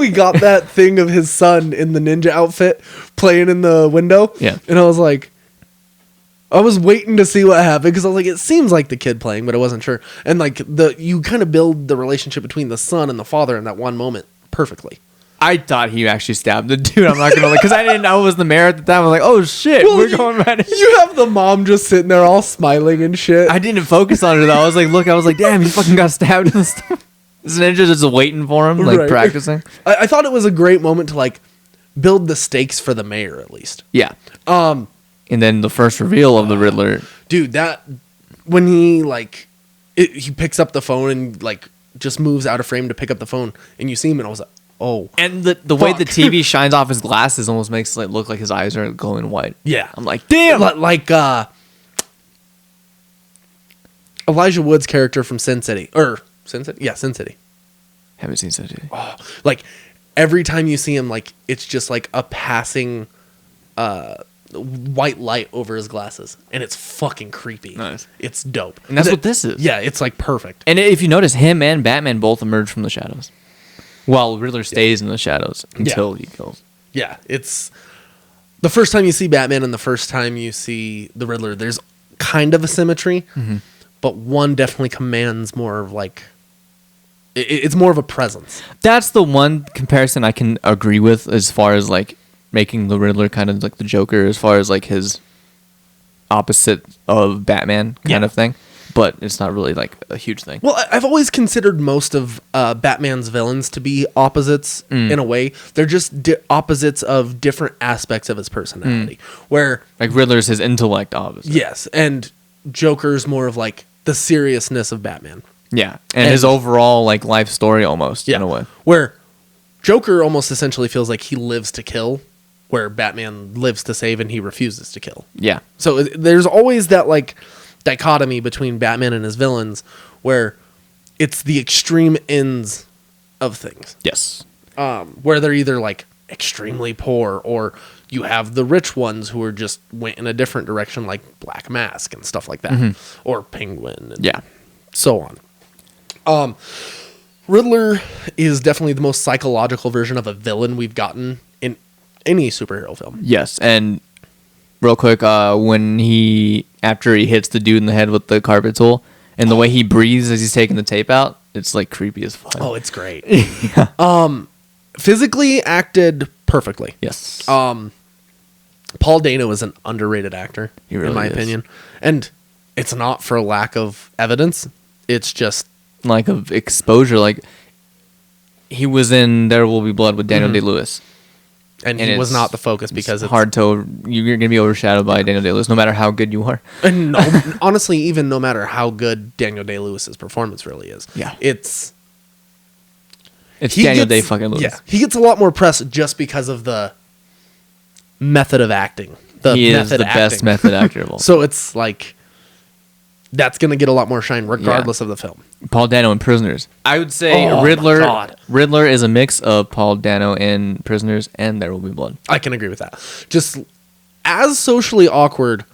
B: got that thing of his son in the ninja outfit playing in the window. Yeah, and I was like. I was waiting to see what happened because I was like, it seems like the kid playing, but I wasn't sure. And like you kind of build the relationship between the son and the father in that one moment perfectly. I thought he actually stabbed the dude. I'm not gonna because I didn't know it was the mayor at the time. I was like, oh shit, we're going right in. You have the mom just sitting there all smiling and shit. I didn't focus on it though. I was like, damn, he fucking got stabbed in the stomach. This ninja just waiting for him, like practicing. I thought it was a great moment to like build the stakes for the mayor at least. Yeah. And then the first reveal of the Riddler. Dude, that when he like he picks up the phone and like just moves out of frame to pick up the phone and you see him and I was like, oh. And the way the TV shines off his glasses almost makes it look like his eyes are glowing white. Yeah. I'm like, damn. Like Elijah Wood's character from Sin City. Sin City? Yeah, Sin City.
A: Haven't seen Sin City.
B: Oh, like, every time you see him, like, it's just like a passing white light over his glasses. And it's fucking creepy.
A: Nice.
B: It's dope.
A: And that's what this is.
B: Yeah, it's like perfect.
A: And if you notice, him and Batman both emerge from the shadows. While Riddler stays in the shadows until he kills.
B: Yeah, it's the first time you see Batman and the first time you see the Riddler, there's kind of a symmetry, but one definitely commands more of like, it's more of a presence.
A: That's the one comparison I can agree with as far as like making the Riddler kind of like the Joker, as far as like his opposite of Batman kind of thing. But it's not really like a huge thing.
B: Well, I've always considered most of Batman's villains to be opposites in a way. They're just opposites of different aspects of his personality. Where
A: like Riddler's his intellect, obviously.
B: Yes, and Joker's more of like the seriousness of Batman.
A: Yeah, and his overall like life story almost in a way.
B: Where Joker almost essentially feels like he lives to kill, where Batman lives to save and he refuses to kill.
A: Yeah.
B: So there's always that like dichotomy between Batman and his villains where it's the extreme ends of things.
A: Yes.
B: Where they're either like extremely poor or you have the rich ones who are just went in a different direction like Black Mask and stuff like that. Or Penguin and so on. Riddler is definitely the most psychological version of a villain we've gotten in any superhero film.
A: Yes, and real quick, when after he hits the dude in the head with the carpet tool, and the way he breathes as he's taking the tape out, it's like creepy as fuck.
B: Oh, it's great. Physically acted perfectly.
A: Yes.
B: Paul Dano is an underrated actor,
A: really
B: in my opinion. And it's not for lack of evidence. It's just
A: like of exposure. Like he was in There Will Be Blood with Daniel Day-Lewis.
B: And he was not the focus because it's
A: hard to... You're going to be overshadowed by Daniel Day-Lewis no matter how good you are.
B: And honestly, even no matter how good Daniel Day-Lewis's performance really is.
A: Yeah.
B: It's
A: Daniel Day-fucking-Lewis.
B: Yeah. He gets a lot more press just because of the method of acting.
A: He is the best method actor of all.
B: So it's like... That's going to get a lot more shine regardless of the film.
A: Paul Dano in Prisoners. I would say Riddler is a mix of Paul Dano in Prisoners and There Will Be Blood.
B: I can agree with that. Just as socially awkward,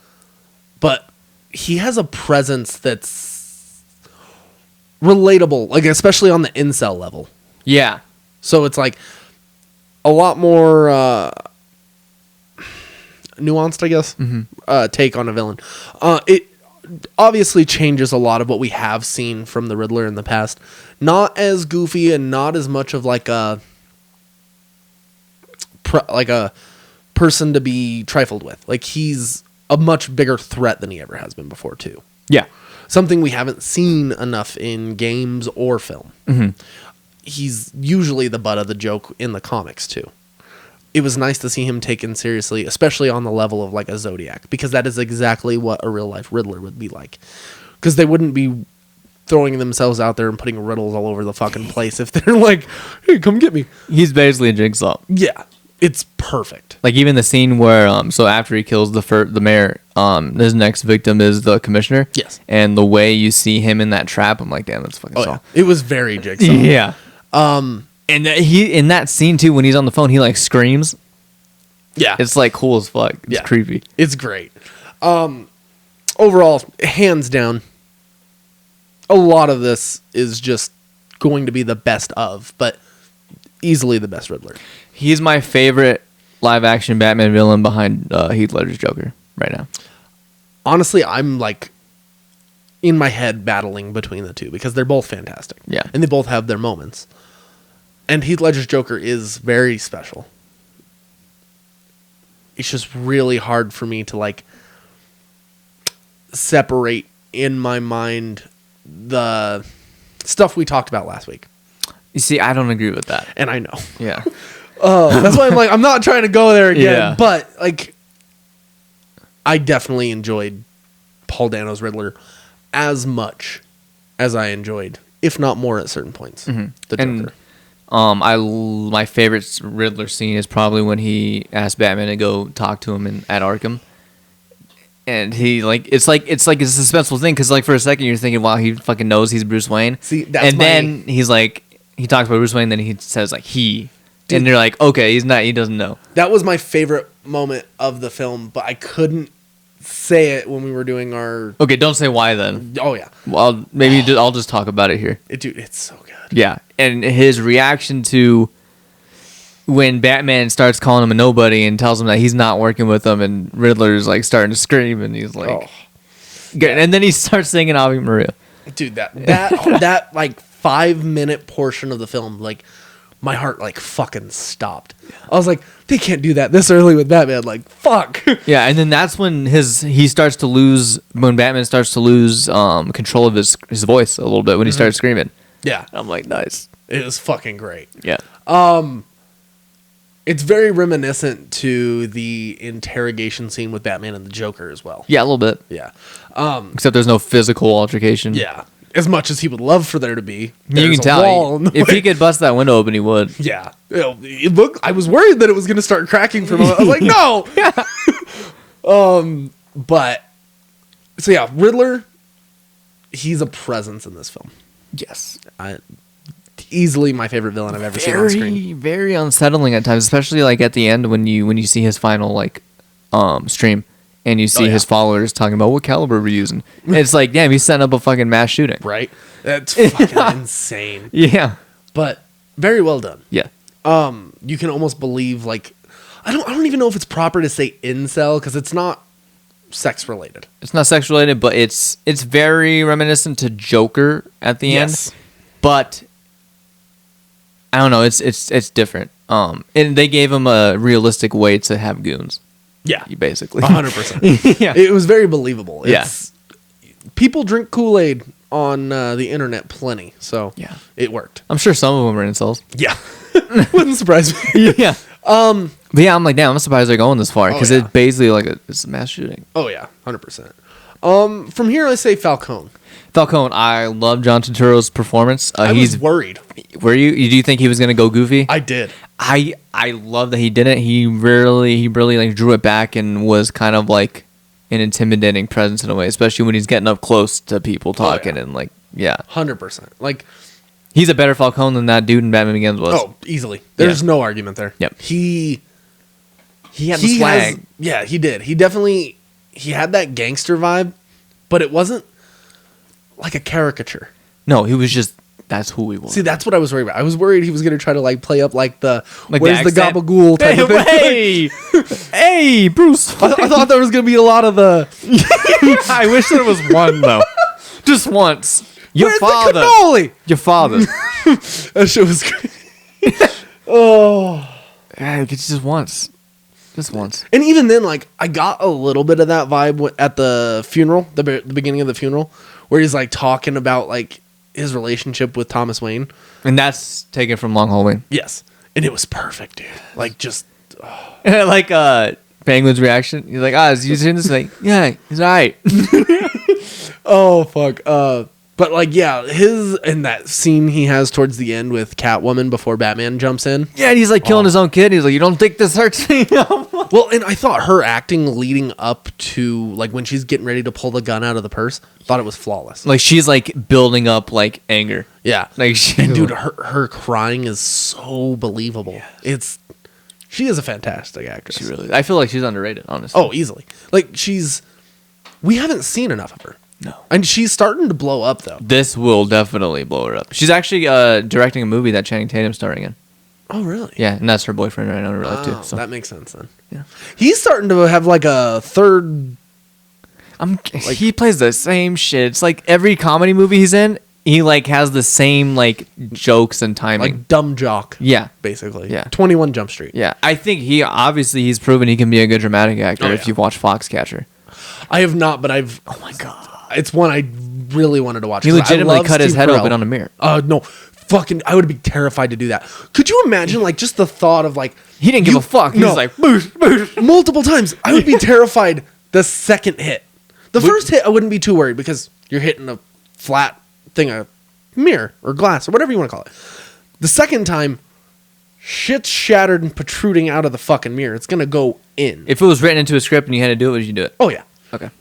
B: but he has a presence that's relatable, like especially on the incel level.
A: Yeah.
B: So it's like a lot more nuanced, I guess, take on a villain. It obviously changes a lot of what we have seen from the Riddler in the past. Not as goofy and not as much of like a person to be trifled with. Like he's a much bigger threat than he ever has been before too.
A: Yeah.
B: Something we haven't seen enough in games or film. He's usually the butt of the joke in the comics too. It was nice to see him taken seriously, especially on the level of like a Zodiac, because that is exactly what a real life Riddler would be like. Because they wouldn't be throwing themselves out there and putting riddles all over the fucking place if they're like, hey, come get me.
A: He's basically a Jigsaw.
B: Yeah, it's perfect.
A: Like even the scene where, so after he kills the mayor, his next victim is the commissioner.
B: Yes.
A: And the way you see him in that trap, I'm like, damn, that's fucking Saw.
B: Yeah. It was very Jigsaw.
A: Yeah. And he in that scene too, when he's on the phone, he like screams.
B: Yeah,
A: it's like cool as fuck. It's creepy.
B: It's great. Overall, hands down, a lot of this is just going to be the best of, but easily the best Riddler.
A: He's my favorite live action Batman villain behind Heath Ledger's Joker right now.
B: Honestly, I'm like in my head battling between the two because they're both fantastic.
A: Yeah,
B: and they both have their moments. And Heath Ledger's Joker is very special. It's just really hard for me to like separate in my mind the stuff we talked about last week.
A: You see, I don't agree with that.
B: And I know.
A: Yeah.
B: That's why I'm like, I'm not trying to go there again.
A: Yeah.
B: But like, I definitely enjoyed Paul Dano's Riddler as much as I enjoyed, if not more at certain points, the Joker.
A: My favorite Riddler scene is probably when he asked Batman to go talk to him at Arkham, And he it's like a suspenseful thing because like for a second you're thinking, wow, he fucking knows he's Bruce Wayne.
B: See, that's
A: then he's like, he talks about Bruce Wayne, then he says like he, and you're like, okay, he's not, he doesn't know.
B: That was my favorite moment of the film, but I couldn't say it when we were doing our.
A: Okay, don't say why then.
B: Oh yeah.
A: Well, I'll just talk about it here.
B: Dude, it's so good.
A: Yeah, and his reaction to when Batman starts calling him a nobody and tells him that he's not working with him, and Riddler's like starting to scream, and he's like, and then he starts singing Ave Maria.
B: Dude, that like 5-minute portion of the film, like my heart like fucking stopped. I was like, they can't do that this early with Batman. Like, fuck.
A: Yeah, and then that's when Batman starts to lose control of his voice a little bit when he starts screaming.
B: Yeah,
A: I'm like, nice.
B: It was fucking great.
A: Yeah.
B: It's very reminiscent to the interrogation scene with Batman and the Joker as well.
A: Yeah, a little bit.
B: Yeah.
A: Except there's no physical altercation.
B: Yeah. As much as he would love for there to be.
A: You can tell. If he could bust that window open, he would.
B: Yeah. It looked, I was worried that it was going to start cracking for a moment. I was like, no! Yeah. But, so yeah, Riddler, he's a presence in this film.
A: Yes.
B: Easily my favorite villain I've ever seen on screen.
A: Very unsettling at times, especially like at the end when you see his final like stream and you see his followers talking about what caliber we're using. And it's like, damn, he's setting up a fucking mass shooting.
B: Right? That's fucking insane.
A: Yeah.
B: But very well done.
A: Yeah.
B: You can almost believe like I don't even know if it's proper to say incel because it's not sex related.
A: It's not sex related, but it's very reminiscent to Joker at the end. But I don't know. It's different. And they gave him a realistic way to have goons.
B: Yeah,
A: basically
B: 100%.
A: Yeah,
B: it was very believable.
A: Yeah,
B: people drink Kool-Aid on the internet plenty, so
A: yeah,
B: it worked.
A: I'm sure some of them are incels.
B: Yeah, wouldn't surprise me.
A: Yeah. But yeah, I'm like, damn, I'm surprised they're going this far because it's basically like it's a mass shooting.
B: Oh yeah, 100%. From here, I say Falcone.
A: Falcone, I love John Turturro's performance.
B: I was worried.
A: Were you? Do you think he was gonna go goofy?
B: I did.
A: I love that he didn't. He really like drew it back and was kind of like an intimidating presence in a way, especially when he's getting up close to people talking and like
B: 100%. Like
A: he's a better Falcone than that dude in Batman Begins was.
B: Oh, easily. There's no argument there.
A: Yep.
B: He
A: had the swag.
B: He did. He had that gangster vibe, but it wasn't like a caricature.
A: No, he was just, that's who he was.
B: See, that's what I was worried about. I was worried he was going to try to like play up like the where's the
A: accent?
B: gabagool type of thing.
A: Hey, Bruce.
B: I thought there was going to be a lot of the.
A: I wish there was one though, just once.
B: Where's the cannoli?
A: Your father.
B: That shit was great. Oh,
A: yeah, just once. Just once.
B: And even then, like, I got a little bit of that vibe at the funeral, the beginning of the funeral, where he's, like, talking about, like, his relationship with Thomas Wayne.
A: And that's taken from Long Halloween.
B: Yes. And it was perfect, dude. Like, just...
A: like, Penguin's reaction. He's like, is you seen this? Like, yeah, he's all right.
B: Oh, fuck. But, like, yeah, in that scene he has towards the end with Catwoman before Batman jumps in.
A: Yeah, and he's, like, killing his own kid. He's like, you don't think this hurts me?
B: Well, and I thought her acting leading up to, like, when she's getting ready to pull the gun out of the purse, thought it was flawless.
A: Like, she's, like, building up, like, anger.
B: Yeah.
A: Like,
B: and, dude, her crying is so believable. Yes. She is a fantastic actress.
A: She really, I feel like she's underrated, honestly.
B: Oh, easily. Like, we haven't seen enough of her.
A: No.
B: And she's starting to blow up, though.
A: This will definitely blow her up. She's actually directing a movie that Channing Tatum's starring in.
B: Oh, really?
A: Yeah, and that's her boyfriend right now in real life, too. So.
B: That makes sense, then.
A: Yeah.
B: He's starting to have, like, a third...
A: he plays the same shit. It's like every comedy movie he's in, he, like, has the same, like, jokes and timing.
B: Like, dumb jock.
A: Yeah.
B: Basically.
A: Yeah.
B: 21 Jump Street.
A: Yeah. I think he's proven he can be a good dramatic actor if you've watched Foxcatcher.
B: I have not, but I've... Oh, my God. It's one I really wanted to watch.
A: He legitimately cut his head open on a mirror.
B: No. Fucking, I would be terrified to do that. Could you imagine, like, just the thought of, like...
A: He didn't give a fuck. He was like, boosh, boosh.
B: Multiple times. I would be terrified the second hit. The first hit, I wouldn't be too worried because you're hitting a flat thing, a mirror or glass or whatever you want to call it. The second time, shit's shattered and protruding out of the fucking mirror. It's going to go in.
A: If it was written into a script and you had to do it, would you do it?
B: Oh, yeah.
A: Okay.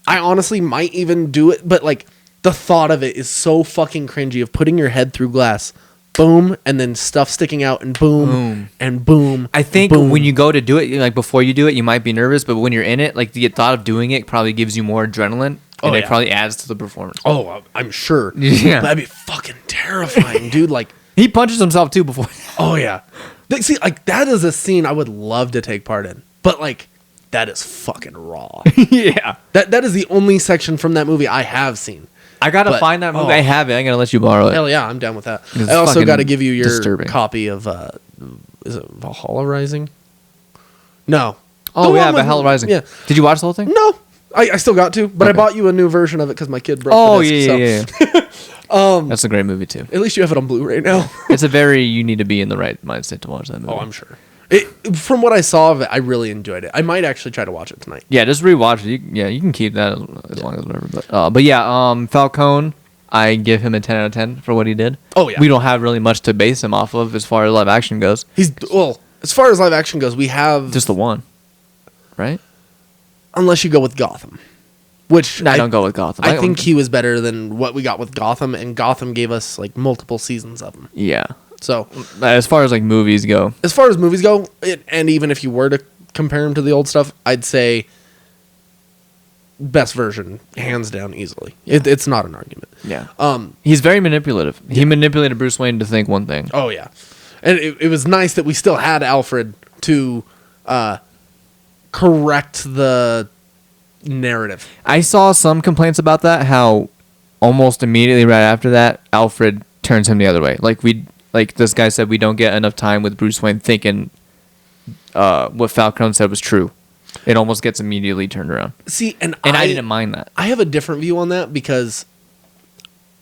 B: I honestly might even do it, but like the thought of it is so fucking cringy of putting your head through glass, boom, and then stuff sticking out, and boom. And boom.
A: I think when you go to do it, like before you do it, you might be nervous, but when you're in it, like the thought of doing it probably gives you more adrenaline, and it probably adds to the performance.
B: Oh, I'm sure.
A: Yeah,
B: that'd be fucking terrifying, dude. Like
A: he punches himself too before.
B: Oh yeah, see, like that is a scene I would love to take part in, but like that is fucking raw.
A: Yeah,
B: that is the only section from that movie I have seen.
A: I gotta find that movie. I have it. I'm gonna let you borrow it.
B: Hell yeah, I'm down with that. I also got to give you your copy of is it Valhalla Rising? No.
A: Oh yeah, Valhalla Rising.
B: Yeah.
A: Did you watch the whole thing?
B: No. I still got to, but I bought you a new version of it because my kid broke the disc.
A: Yeah. That's a great movie too.
B: At least you have it on Blu-ray now.
A: You need to be in the right mindset to watch that movie.
B: Oh, I'm sure. From what I saw of it, I really enjoyed it. I might actually try to watch it tonight.
A: Yeah, just rewatch it. You can keep that as long as whatever. But Falcone, I give him a 10 out of 10 for what he did.
B: Oh yeah,
A: we don't have really much to base him off of as far as live action goes.
B: As far as live action goes, we have
A: just the one, right?
B: Unless you go with Gotham, which
A: I don't go with Gotham.
B: I think he was better than what we got with Gotham, and Gotham gave us like multiple seasons of him.
A: Yeah.
B: So
A: as far as like movies go,
B: and even if you were to compare him to the old stuff, I'd say best version, hands down, easily. Yeah. It's not an argument.
A: Yeah. He's very manipulative. He manipulated Bruce Wayne to think one thing.
B: Oh yeah, and it was nice that we still had Alfred to correct the narrative.
A: I saw some complaints about that. How almost immediately right after that, Alfred turns him the other way. Like this guy said, we don't get enough time with Bruce Wayne thinking what Falcone said was true. It almost gets immediately turned around.
B: See, and
A: I didn't mind that.
B: I have a different view on that because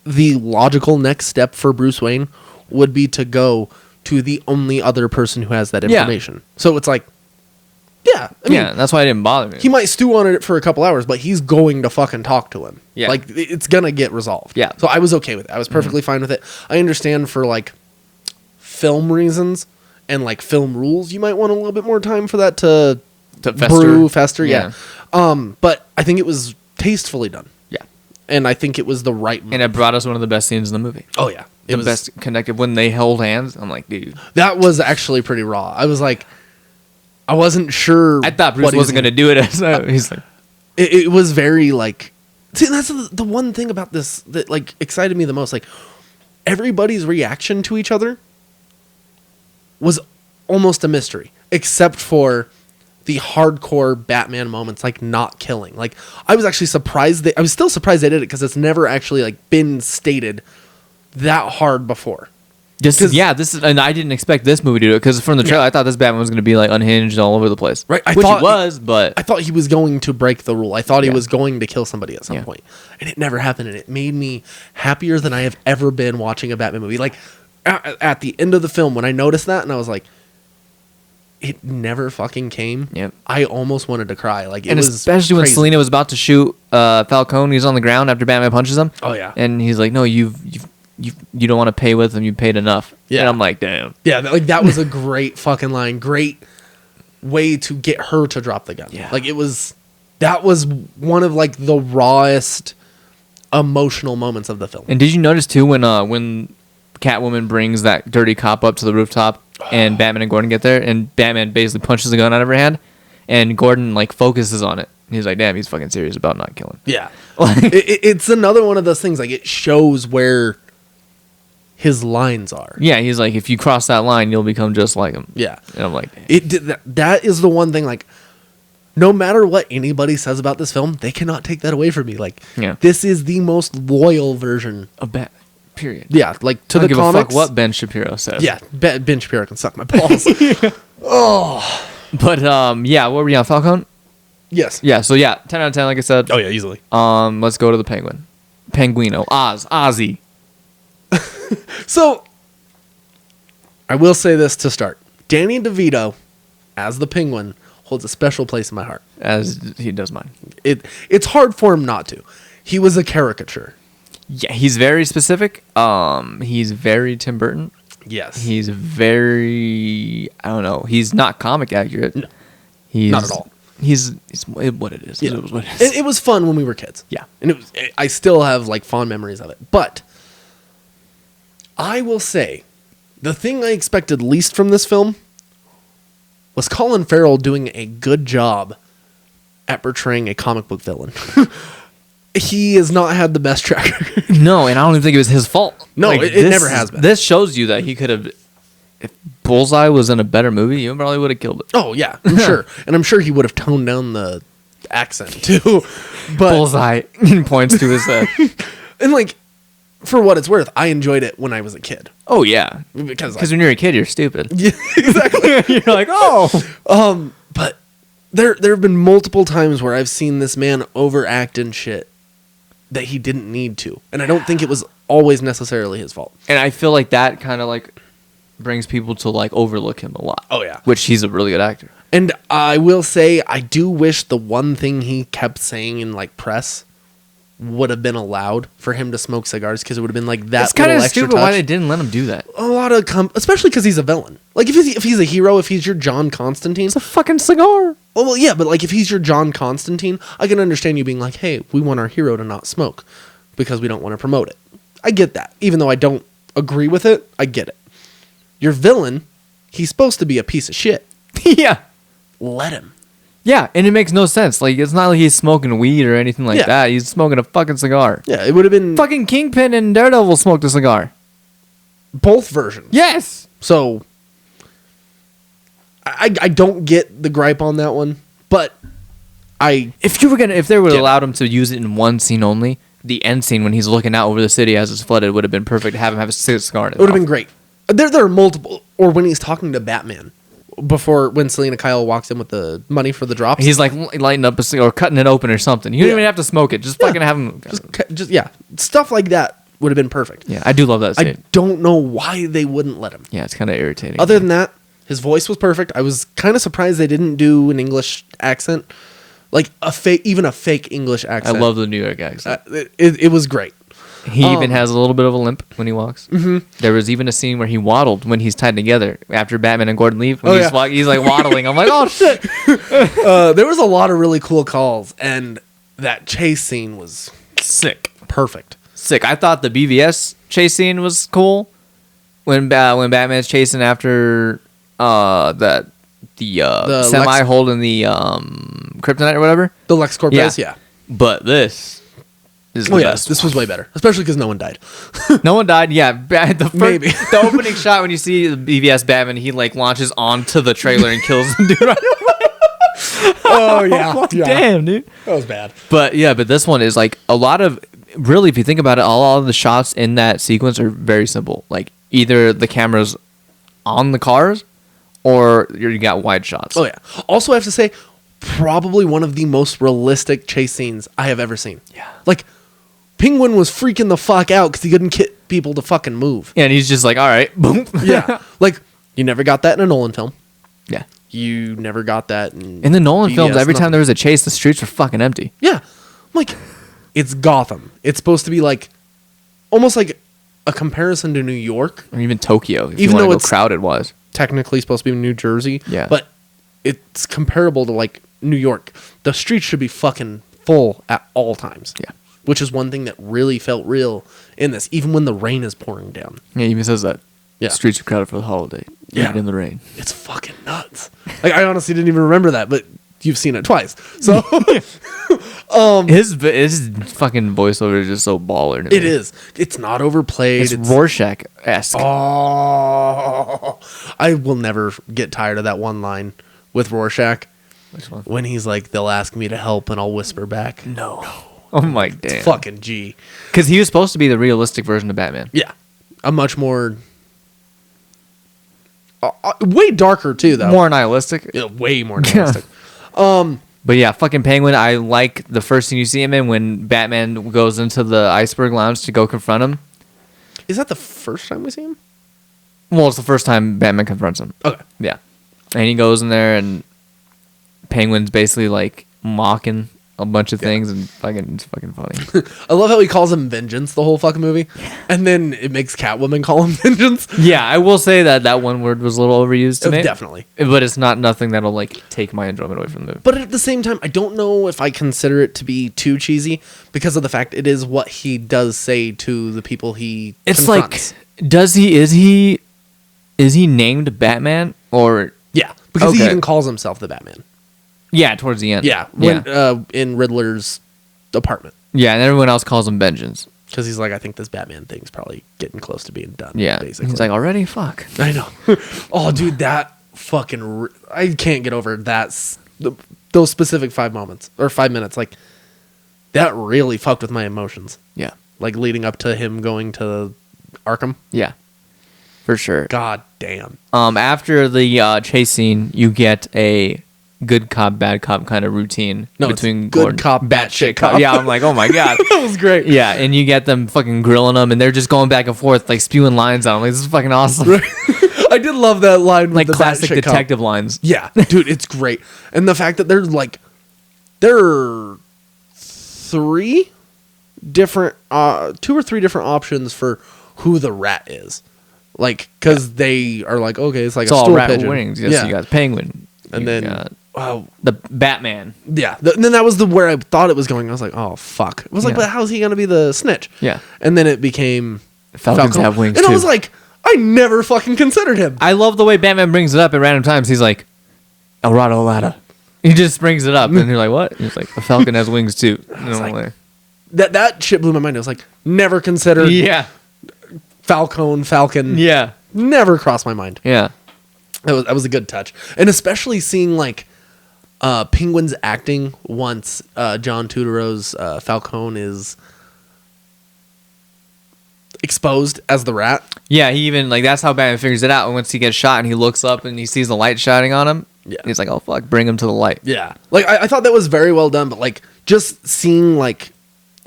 B: the logical next step for Bruce Wayne would be to go to the only other person who has that information. Yeah. So it's like, I mean,
A: that's why it didn't bother me.
B: He might stew on it for a couple hours, but he's going to fucking talk to him.
A: Yeah.
B: Like, it's going to get resolved.
A: Yeah.
B: So I was okay with it. I was perfectly fine with it. I understand for, like, film reasons and, like, film rules, you might want a little bit more time for that to fester. Yeah. But I think it was tastefully done.
A: Yeah.
B: And I think it was the right move.
A: And it brought us one of the best scenes in the movie.
B: Oh, yeah.
A: It was best connected when they held hands. I'm like, dude.
B: That was actually pretty raw. I was like, I wasn't sure.
A: I thought Bruce wasn't going to do it. So he's like,
B: it was very like. See, that's the one thing about this that like excited me the most. Like everybody's reaction to each other was almost a mystery, except for the hardcore Batman moments, like not killing. Like I was actually surprised I was still surprised they did it because it's never actually like been stated that hard before.
A: This is, and I didn't expect this movie to do it because from the trailer, I thought this Batman was going to be like unhinged all over the place.
B: Right,
A: which he was, but
B: I thought he was going to break the rule. I thought he was going to kill somebody at some point, and it never happened. And it made me happier than I have ever been watching a Batman movie. Like at the end of the film, when I noticed that, and I was like, it never fucking came.
A: Yep.
B: I almost wanted to cry. Like,
A: and especially when Selina was about to shoot Falcone, he's on the ground after Batman punches him.
B: Oh yeah,
A: and he's like, "No, you don't want to pay with him. You paid enough."
B: Yeah.
A: And I'm like, damn.
B: Yeah, like that was a great fucking line. Great way to get her to drop the gun.
A: Yeah.
B: Like that was one of like the rawest emotional moments of the film.
A: And did you notice too when Catwoman brings that dirty cop up to the rooftop and Batman and Gordon get there and Batman basically punches the gun out of her hand and Gordon like focuses on it. He's like, damn, he's fucking serious about not killing.
B: Yeah. It's another one of those things, like it shows where his lines are.
A: Yeah, he's like, if you cross that line, you'll become just like him.
B: Yeah.
A: And I'm like, damn.
B: That is the one thing, like, no matter what anybody says about this film, they cannot take that away from me. Like, this is the most loyal version
A: of Batman. Period.
B: Yeah, like to
A: I don't
B: the
A: give
B: comics.
A: A fuck what Ben Shapiro says.
B: Yeah, Ben Shapiro can suck my balls. Oh.
A: But what were we on, Falcone?
B: Yes.
A: Yeah, so 10 out of 10, like I said.
B: Oh yeah, easily.
A: Let's go to the Penguin. Penguino. Ozzy.
B: So, I will say this to start. Danny DeVito, as the Penguin, holds a special place in my heart.
A: As he does mine.
B: It's hard for him not to. He was a caracature.
A: Yeah, he's very specific. He's very Tim Burton.
B: Yes.
A: He's very, I don't know. He's not comic accurate.
B: No.
A: He's
B: not at all.
A: he's what it is.
B: Yeah.
A: It was what it is.
B: It was fun when we were kids.
A: Yeah.
B: And I still have like fond memories of it. But I will say the thing I expected least from this film was Colin Farrell doing a good job at portraying a comic book villain. He has not had the best track record.
A: No, and I don't even think it was his fault.
B: No,
A: Like,
B: it never has been.
A: This shows you that he could have. If Bullseye was in a better movie, you probably would have killed it.
B: Oh, yeah, I'm sure. And I'm sure he would have toned down the accent, too. But
A: Bullseye points to his head.
B: And, like, for what it's worth, I enjoyed it when I was a kid.
A: Oh, yeah.
B: Because
A: when you're a kid, you're stupid.
B: Yeah, exactly.
A: You're like, oh.
B: But there have been multiple times where I've seen this man overact in shit that he didn't need to. And I don't think it was always necessarily his fault.
A: And I feel like that kind of like brings people to like overlook him a lot.
B: Oh, yeah.
A: Which he's a really good actor.
B: And I will say, I do wish the one thing he kept saying in like press would have been allowed for him to smoke cigars, because it would have been like that.
A: It's kind of
B: extra
A: stupid
B: touch.
A: why they didn't let him do that.
B: A lot of especially because he's a villain. Like if he's a hero, if he's your John Constantine,
A: It's a fucking cigar.
B: well, yeah, but like if he's your John Constantine, I can understand you being like, hey, we want our hero to not smoke because we don't want to promote it. I get that, even though I don't agree with it. I get it. Your villain, he's supposed to be a piece of shit.
A: Yeah.
B: Let him.
A: Yeah, and it makes no sense. Like, it's not like he's smoking weed or anything like
B: Yeah.
A: that. He's smoking a fucking cigar.
B: Yeah, it would have been
A: Fucking Kingpin and Daredevil smoked a cigar.
B: both versions.
A: Yes.
B: So I don't get the gripe on that one, but
A: If they would have
B: Yeah.
A: allowed him to use it in one scene only, the end scene when he's looking out over the city as it's flooded would have been perfect to have him have a cigar.
B: it would have been great. There are multiple, or when he's talking to Batman when Selena Kyle walks in with the money for the drops.
A: He's like lighting up a cigar or cutting it open or something. You don't
B: Yeah.
A: even have to smoke it. Just fucking have him.
B: just yeah, stuff like that would have been perfect.
A: Yeah, I do love that
B: I
A: scene.
B: don't know why they wouldn't let him.
A: Yeah, it's kind of irritating.
B: Other than that, his voice was perfect. I was kind of surprised they didn't do an English accent, like even a fake English
A: I
B: accent.
A: love the New York accent.
B: It was great.
A: He even has a little bit of a limp when he walks. Mm-hmm. There was even a scene where he waddled when he's tied together after Batman and Gordon leave. When he's like waddling. I'm like, oh shit.
B: There was a lot of really cool calls, and that chase scene was
A: Sick.
B: perfect.
A: Sick. I thought the BVS chase scene was cool when Batman's chasing after the semi
B: Lex-
A: holding the kryptonite or whatever.
B: The LexCorp yeah.
A: But this is the best.
B: This was way better, especially because no one died.
A: No one died. Yeah,
B: Maybe.
A: the opening shot when you see the BVS Batman, he like launches onto the trailer and kills the dude right away.
B: Oh yeah,
A: Damn, dude.
B: that was bad.
A: But this one is like a lot of really, if you think about it, all of the shots in that sequence are very simple. Like either the camera's on the cars or you got wide shots.
B: Oh yeah. Also, I have to say, probably one of the most realistic chase scenes I have ever seen.
A: Yeah.
B: Like, Penguin was freaking the fuck out because he couldn't get people to fucking move.
A: Yeah, and he's just like, all right, boom.
B: Yeah. Like, you never got that in a Nolan film.
A: Yeah.
B: You never got that in
A: the Nolan
B: BVS,
A: films, every time
B: nothing.
A: there was a chase, the streets were fucking empty.
B: Yeah. Like, it's Gotham. It's supposed to be like, almost like a comparison to New York.
A: Or even Tokyo, if
B: Even
A: you want
B: though
A: to go
B: it's
A: crowded was.
B: Technically supposed to be New Jersey.
A: Yeah.
B: But it's comparable to like New York. The streets should be fucking full at all times.
A: Yeah.
B: Which is one thing that really felt real in this, even when the rain is pouring down.
A: Yeah, he even says that.
B: Yeah.
A: Streets are crowded for the holiday.
B: Yeah.
A: Even in the rain.
B: It's fucking nuts. Like, I honestly didn't even remember that, but you've seen it twice. So
A: His fucking voiceover is just so baller.
B: it is. It's not overplayed.
A: It's Rorschach-esque.
B: Oh, I will never get tired of that one line with Rorschach.
A: Which one?
B: When he's like, they'll ask me to help and I'll whisper back.
A: No. Oh my damn.
B: Fucking G.
A: Because he was supposed to be the realistic version of Batman.
B: Yeah. A much more... way darker, too, though.
A: More nihilistic.
B: Yeah, way more nihilistic.
A: But yeah, fucking Penguin, I like the first scene you see him in when Batman goes into the Iceberg Lounge to go confront him.
B: Is that the first time we see him?
A: Well, it's the first time Batman confronts him.
B: Okay.
A: Yeah. And he goes in there and Penguin's basically like mocking a bunch of things, and it's fucking funny.
B: I love how he calls him Vengeance the whole fucking movie, and then it makes Catwoman call him Vengeance.
A: Yeah, I will say that one word was a little overused to me.
B: Definitely.
A: But it's not nothing that'll like take my enjoyment away from the movie.
B: But at the same time, I don't know if I consider it to be too cheesy because of the fact it is what he does say to the people he confronts.
A: Like, is he named Batman or...
B: Yeah, because he even calls himself the Batman.
A: Yeah, towards the end.
B: Yeah, in Riddler's apartment.
A: Yeah, and everyone else calls him Vengeance.
B: Because he's like, I think this Batman thing's probably getting close to being done.
A: Yeah,
B: basically.
A: He's like, already? Fuck.
B: I know. Oh, dude, that fucking... I can't get over those specific 5 moments, or 5 minutes. Like, that really fucked with my emotions.
A: Yeah.
B: Like, leading up to him going to Arkham.
A: Yeah. For sure.
B: God damn.
A: After the chase scene, you get a good cop, bad cop kind of routine between
B: good cop, bad shit cop.
A: Yeah, I'm like, oh my god,
B: that was great.
A: Yeah, and you get them fucking grilling them, and they're just going back and forth, like spewing lines out. I'm like, this is fucking awesome.
B: I did love that line, with
A: like
B: the
A: classic detective
B: cop
A: lines.
B: Yeah, dude, it's great, and the fact that there are 3 different, 2 or 3 different options for who the rat is. Like, because they are like, okay, it's like a stool
A: rat
B: pigeon.
A: Wings. Yes, you got Penguin,
B: and then
A: the Batman.
B: Yeah, then that was where I thought it was going. I was like, oh fuck. It was like, but how's he gonna be the snitch?
A: Yeah,
B: and then it became
A: Falcons have wings,
B: and
A: too.
B: I was like, I never fucking considered him.
A: I love the way Batman brings it up at random times. He's like, El Rado Lada. He just brings it up, and you're like, what? And he's like, a falcon has wings too.
B: Like, that shit blew my mind. I was like, never considered.
A: Yeah.
B: Falcon.
A: Yeah.
B: Never crossed my mind.
A: Yeah.
B: That was a good touch. And especially seeing like Penguin's acting once John Turturro's Falcone is exposed as the rat.
A: Yeah, he even like that's how Batman figures it out. And once he gets shot and he looks up and he sees the light shining on him, he's like, oh fuck, bring him to the light.
B: Yeah. Like I thought that was very well done, but like just seeing like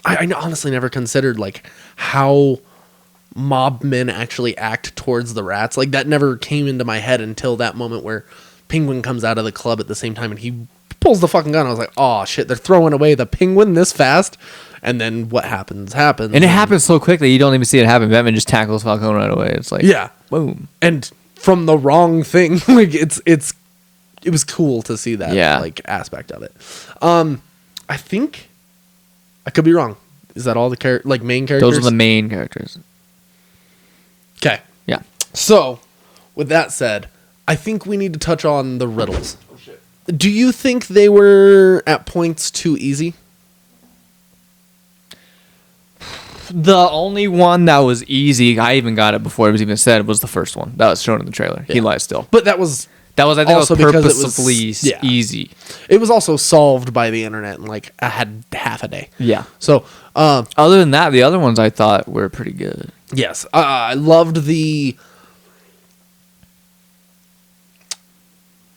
B: I honestly never considered like how mob men actually act towards the rats. Like that never came into my head until that moment where Penguin comes out of the club at the same time and he pulls the fucking gun. I was like, oh shit, they're throwing away the Penguin this fast. And then what happens. And
A: it happens so quickly you don't even see it happen. Batman just tackles Falcone right away. It's like,
B: yeah,
A: boom.
B: And from the wrong thing, like it was cool to see that like aspect of it. I think I could be wrong. Is that all the main characters?
A: Those are the main characters.
B: Okay.
A: Yeah.
B: So, with that said, I think we need to touch on the riddles. Oh, shit. Do you think they were at points too easy?
A: The only one that was easy, I even got it before it was even said, was the first one. That was shown in the trailer. Yeah. He lies still.
B: But that was
A: I think
B: also
A: it was purposefully easy.
B: It was also solved by the internet in like I had half a day.
A: Yeah.
B: So,
A: other than that, the other ones I thought were pretty good.
B: Yes. I loved the...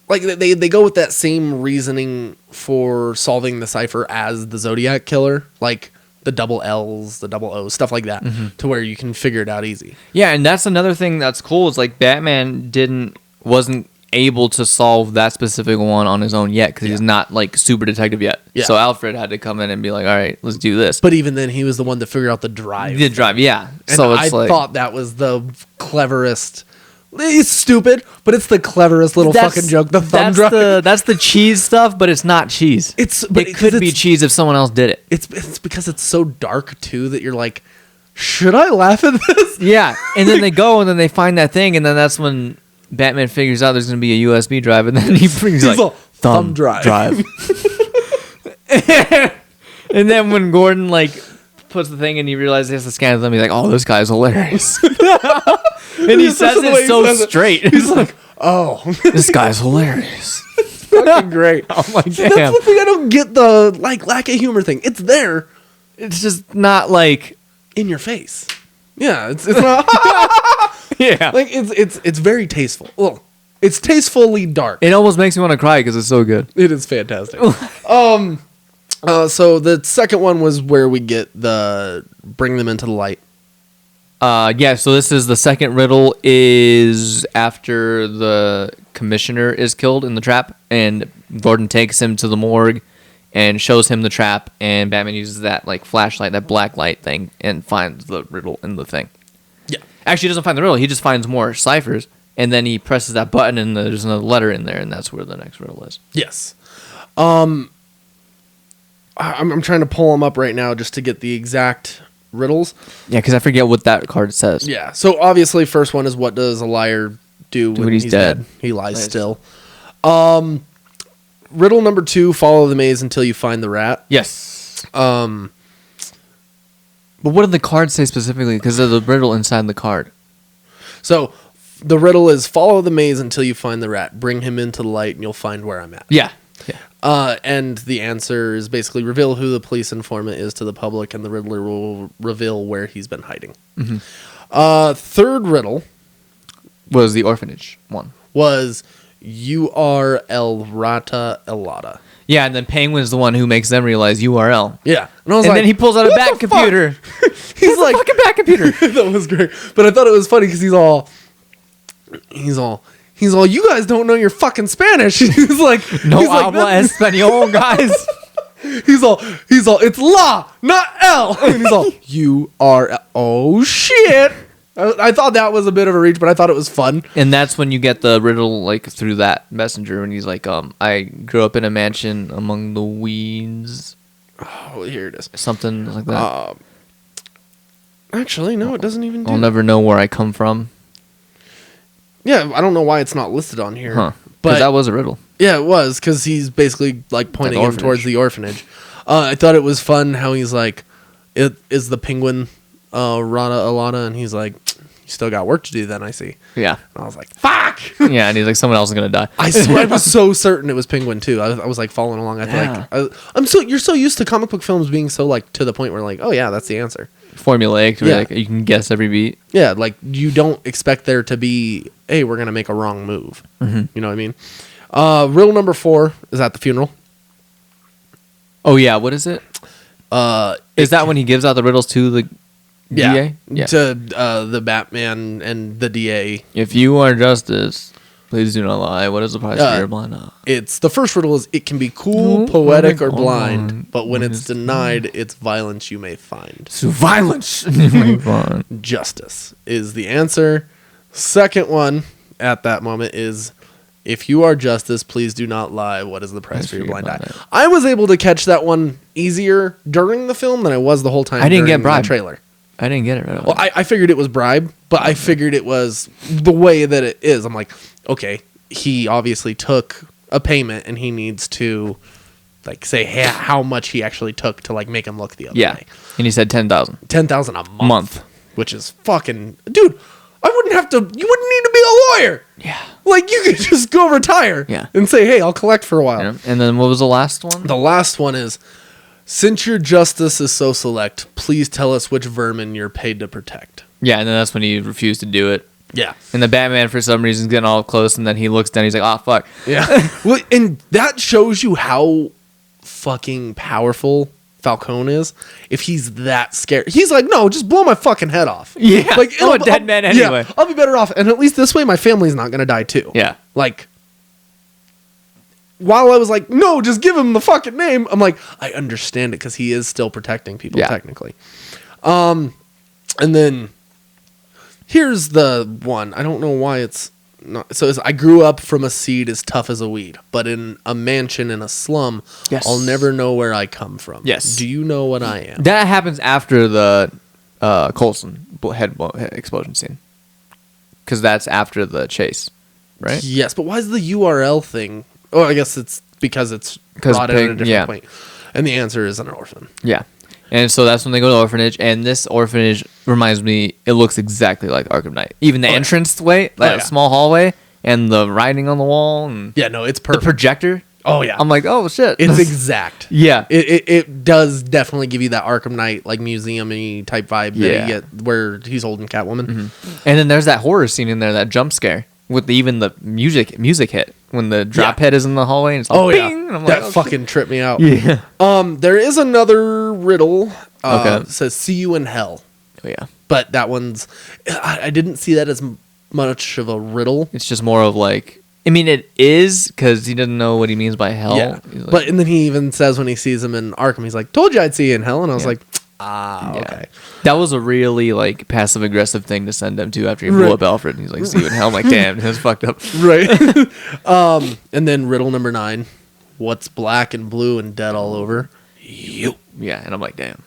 B: Like, they go with that same reasoning for solving the cipher as the Zodiac Killer. Like, the double L's, the double O's, stuff like that. Mm-hmm. To where you can figure it out easy. Yeah,
A: and that's another thing that's cool. Is like, Batman wasn't able to solve that specific one on his own yet because he's not like super detective yet. Yeah. So Alfred had to come in and be like, all right, let's do this.
B: But even then, he was the one to figure out the drive.
A: The drive, yeah.
B: And so I thought that was the cleverest. It's stupid, but it's the cleverest little fucking joke. The thumb drive.
A: That's the cheese stuff, but it's not cheese. It could be cheese if someone else did it.
B: It's because it's so dark too that you're like, should I laugh at this?
A: Yeah, and then they go and then they find that thing, and then that's when Batman figures out there's going to be a USB drive, and then he brings like thumb drive. And then when Gordon like puts the thing and he realizes he has to scan them, he's like, "Oh, this guy's hilarious." And he says it so straight.
B: He's like, "Oh,
A: this guy's hilarious."
B: It's fucking great.
A: I'm like,
B: damn. That's the thing I don't get, the like lack of humor thing. It's there.
A: It's just not like
B: in your face. Yeah, it's not.
A: Yeah,
B: like it's very tasteful. Well, it's tastefully dark.
A: It almost makes me want to cry because it's so good.
B: It is fantastic. So the second one was where we get the bring them into the light.
A: Yeah. So this is the second riddle is after the commissioner is killed in the trap, and Gordon takes him to the morgue, and shows him the trap, and Batman uses that like flashlight, that black light thing, and finds the riddle in the thing.
B: Yeah.
A: Actually, he doesn't find the riddle. He just finds more ciphers, and then he presses that button, and there's another letter in there, and that's where the next riddle is.
B: Yes. I'm trying to pull them up right now just to get the exact riddles.
A: Yeah, because I forget what that card says.
B: Yeah. So obviously, first one is, what does a liar do when he's dead? He lies still. Riddle number 2, follow the maze until you find the rat.
A: Yes. But what did the card say specifically? Because of the riddle inside the card.
B: So the riddle is, follow the maze until you find the rat. Bring him into the light and you'll find where I'm at.
A: Yeah.
B: And the answer is basically, reveal who the police informant is to the public, and the Riddler will reveal where he's been hiding. Mm-hmm. Third riddle
A: was the orphanage one.
B: Was, you are El Rata Elada.
A: Yeah, and then Penguin's the one who makes them realize URL.
B: Yeah.
A: And then he pulls out a back computer.
B: He's like,
A: fucking back computer.
B: That was great. But I thought it was funny because he's all, you guys don't know your fucking Spanish. He's like,
A: no habla español, guys.
B: He's all, it's la, not L. And he's all, you are, oh shit. I thought that was a bit of a reach, but I thought it was fun.
A: And that's when you get the riddle, like, through that messenger, and he's like, I grew up in a mansion among the weeds.
B: Oh, here it is.
A: Something like that.
B: Actually, no, it doesn't even do
A: I'll never know where I come from.
B: Yeah, I don't know why it's not listed on here.
A: Huh.
B: But
A: that was a riddle.
B: Yeah, it was, because he's basically, like, pointing him towards the orphanage. I thought it was fun how he's like, it is the penguin, Rana Alana, and he's like, you still got work to do then, I see.
A: Yeah.
B: And I was like, fuck!
A: Yeah, and he's like, someone else is going to die.
B: I swear, I was so certain it was Penguin, too. I was like, following along. You're so used to comic book films being so, like, to the point where, like, oh, yeah, that's the answer.
A: Formulaic, where like, you can guess every beat.
B: Yeah, like, you don't expect there to be, hey, we're going to make a wrong move. Mm-hmm. You know what I mean? Riddle number 4 is at the funeral.
A: Oh, yeah, what is it? Is that when he gives out the riddles to the DA?
B: Yeah, to the Batman and the DA.
A: If you are justice, please do not lie. What is the price for your blind eye?
B: It's the first riddle is, it can be cool, poetic, or blind, but when it's denied, it's violence you may find.
A: So violence you may find.
B: Justice is the answer. Second one at that moment is, if you are justice, please do not lie. What is the price for your blind eye? I was able to catch that one easier during the film than I was the whole time.
A: I didn't get bribed.
B: The trailer.
A: I didn't get it right away.
B: Well, I figured it was bribe, but I figured it was the way that it is. I'm like, okay, he obviously took a payment, and he needs to, like, say how much he actually took to, like, make him look the other way.
A: And he said 10,000.
B: 10,000 a month, which is fucking, dude. You wouldn't need to be a lawyer.
A: Yeah.
B: Like, you could just go retire.
A: Yeah.
B: And say, hey, I'll collect for a while.
A: Yeah. And then what was the last one?
B: The last one is, since your justice is so select, please tell us which vermin you're paid to protect.
A: Yeah, and then that's when he refused to do it.
B: Yeah.
A: And the Batman, for some reason, is getting all close, and then he looks down, he's like, oh, fuck.
B: Yeah. Well, and that shows you how fucking powerful Falcone is. If he's that scared, he's like, no, just blow my fucking head off.
A: Yeah.
B: Like,
A: I'm a dead man anyway.
B: Yeah, I'll be better off. And at least this way, my family's not going to die too.
A: Yeah.
B: Like, while I was like, no, just give him the fucking name, I'm like, I understand it because he is still protecting people, technically. And then here's the one. I don't know why it's not. So I grew up from a seed as tough as a weed, but in a mansion in a slum, I'll never know where I come from.
A: Yes.
B: Do you know what I am?
A: That happens after the Coulson head explosion scene. Because that's after the chase, right?
B: Yes, but why is the URL thing? Oh, I guess it's because it's brought in at a different point. And the answer is an orphan. Yeah.
A: And so that's when they go to the orphanage, and this orphanage reminds me, it looks exactly like Arkham Knight. Even the entrance way, that small hallway, and the writing on the wall. And
B: no, it's perfect.
A: The projector.
B: Oh, yeah.
A: I'm like, oh, shit.
B: It's exact.
A: Yeah.
B: It does definitely give you that Arkham Knight, like, museum-y type vibe that you get where he's holding Catwoman.
A: Mm-hmm. And then there's that horror scene in there, that jump scare, with even the music hit. When the drop head is in the hallway and it's like, bing! And I'm
B: that
A: like,
B: fucking tripped me out.
A: Yeah.
B: There is another riddle. It says, see you in hell.
A: Oh, yeah.
B: But that one's... I didn't see that as much of a riddle.
A: It's just more of like... I mean, it is because he doesn't know what he means by hell.
B: Yeah.
A: Like,
B: And then he even says when he sees him in Arkham, he's like, "Told you I'd see you in hell," and I was like, okay.
A: That was a really like passive aggressive thing to send him to after he blew up Alfred. And he's like, "See you in hell." I'm like, damn, that's fucked up.
B: Right. And then riddle number 9, what's black and blue and dead all over? You.
A: Yeah, and I'm like, damn.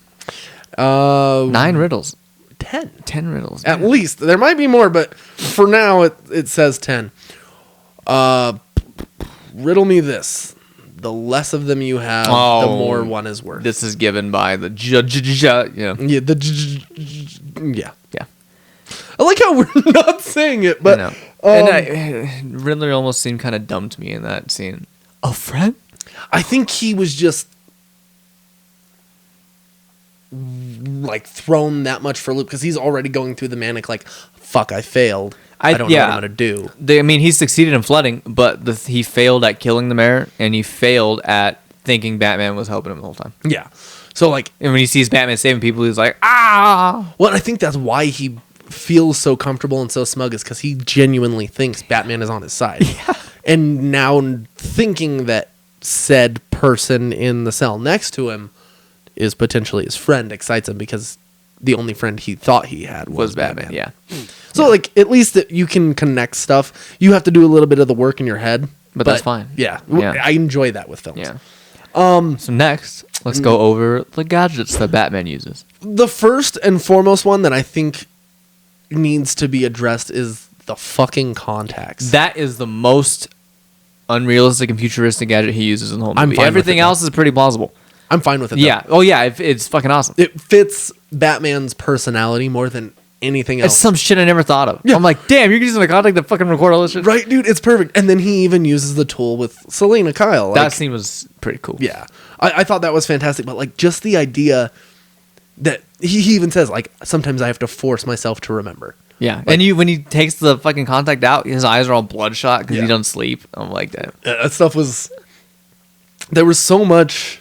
B: 9
A: riddles.
B: 10
A: riddles.
B: at least. There might be more, but for now it says 10. Riddle me this: the less of them you have, the more one is worth.
A: This is given by the yeah.
B: Yeah. I like how we're not saying it, but
A: Riddler almost seemed kind of dumb to me in that scene. A friend?
B: I think he was just like thrown that much for a loop because he's already going through the manic like, fuck, I failed. I don't know what I'm gonna do.
A: He succeeded in flooding, but he failed at killing the mayor, and he failed at thinking Batman was helping him the whole time.
B: Yeah. So like,
A: and when he sees Batman saving people, he's like, ah.
B: Well, I think that's why he feels so comfortable and so smug, is because he genuinely thinks Batman is on his side.
A: Yeah.
B: And now thinking that said person in the cell next to him is potentially his friend excites him, because the only friend he thought he had was Batman.
A: Yeah.
B: So like, at least that you can connect stuff. You have to do a little bit of the work in your head,
A: but that's fine.
B: Yeah. I enjoy that with films.
A: Yeah. So next, let's go over the gadgets that Batman uses.
B: The first and foremost one that I think needs to be addressed is the fucking contacts.
A: That is the most unrealistic and futuristic gadget he uses in the whole movie. Everything else is pretty plausible.
B: I'm fine with it.
A: Yeah. Though. Oh yeah, it's fucking awesome.
B: It fits Batman's personality more than anything else.
A: It's some shit I never thought of. Yeah. I'm like, damn, you're using the contact to fucking record all this shit.
B: Right, dude, it's perfect. And then he even uses the tool with Selena Kyle. Like,
A: that scene was pretty cool.
B: Yeah. I thought that was fantastic, but like just the idea that he even says, like, sometimes I have to force myself to remember.
A: Yeah. Like, and when he takes the fucking contact out, his eyes are all bloodshot because he doesn't sleep. I'm like, damn.
B: That stuff was... There was so much...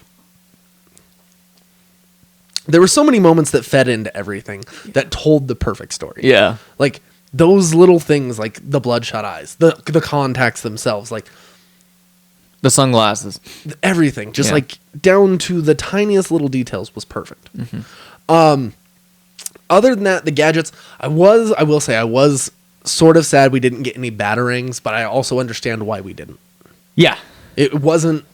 B: There were so many moments that fed into everything that told the perfect story.
A: Yeah.
B: Like, those little things, like the bloodshot eyes, the contacts themselves, like...
A: The sunglasses.
B: Everything. Just, like, down to the tiniest little details was perfect.
A: Mm-hmm.
B: Other than that, the gadgets, I will say, I was sort of sad we didn't get any batarangs, but I also understand why we didn't.
A: Yeah.
B: It wasn't...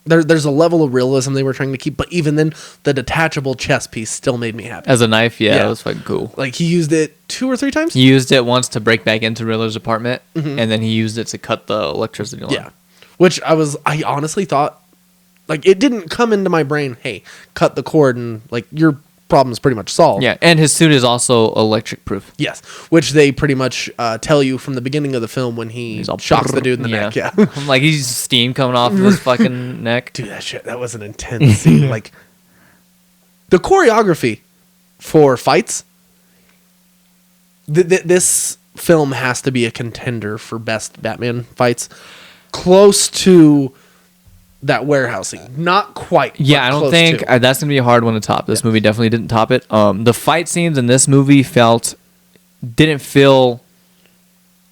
B: There's a level of realism they were trying to keep, but even then, the detachable chest piece still made me happy.
A: As a knife, yeah, it was fucking cool.
B: Like, he used it 2 or 3 times?
A: He used it once to break back into Riddler's apartment, and then he used it to cut the electricity line.
B: Yeah. Which I honestly thought, like, it didn't come into my brain, hey, cut the cord and, like, your problem's pretty much solved.
A: Yeah, and his suit is also electric proof.
B: Yes, which they pretty much tell you from the beginning of the film when he shocks the dude in the neck. Yeah.
A: I'm like, he's steam coming off of his fucking neck.
B: Dude, that was an intense scene. Like, the choreography for fights, this film has to be a contender for best Batman fights. Close to that warehouse scene. Not quite.
A: Yeah, I don't think that's going to be a hard one to top. This movie definitely didn't top it. The fight scenes in this movie didn't feel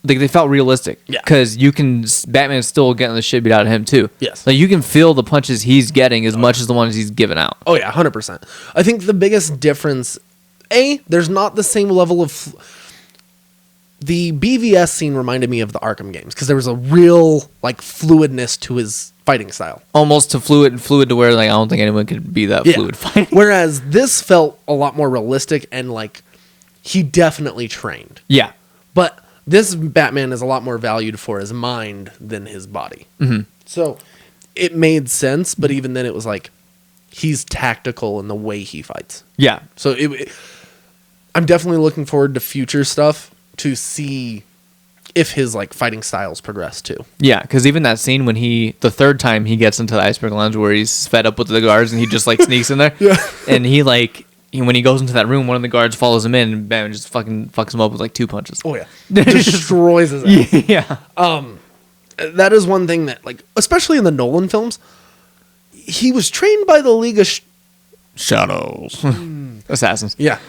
A: like they felt realistic.
B: Yeah.
A: Because Batman's still getting the shit beat out of him too.
B: Yes.
A: Like you can feel the punches he's getting as much as the ones he's giving out.
B: Oh yeah, 100%. I think the biggest difference, there's not the same level of... The BVS scene reminded me of the Arkham games because there was a real like fluidness to his fighting style.
A: Almost to fluid to where like I don't think anyone could be that fluid fighting.
B: Whereas this felt a lot more realistic and like he definitely trained.
A: Yeah.
B: But this Batman is a lot more valued for his mind than his body.
A: Mm-hmm.
B: So it made sense, but even then it was like he's tactical in the way he fights.
A: Yeah.
B: So I'm definitely looking forward to future stuff to see if his like fighting styles progress too.
A: Yeah, because even that scene when the third time he gets into the iceberg lounge where he's fed up with the guards and he just like sneaks in there.
B: Yeah.
A: And when he goes into that room, one of the guards follows him in and Batman just fucking fucks him up with like 2 punches.
B: Oh yeah. Destroys his ass.
A: Yeah.
B: That is one thing that like, especially in the Nolan films, he was trained by the League of
A: Shadows. Assassins.
B: Yeah.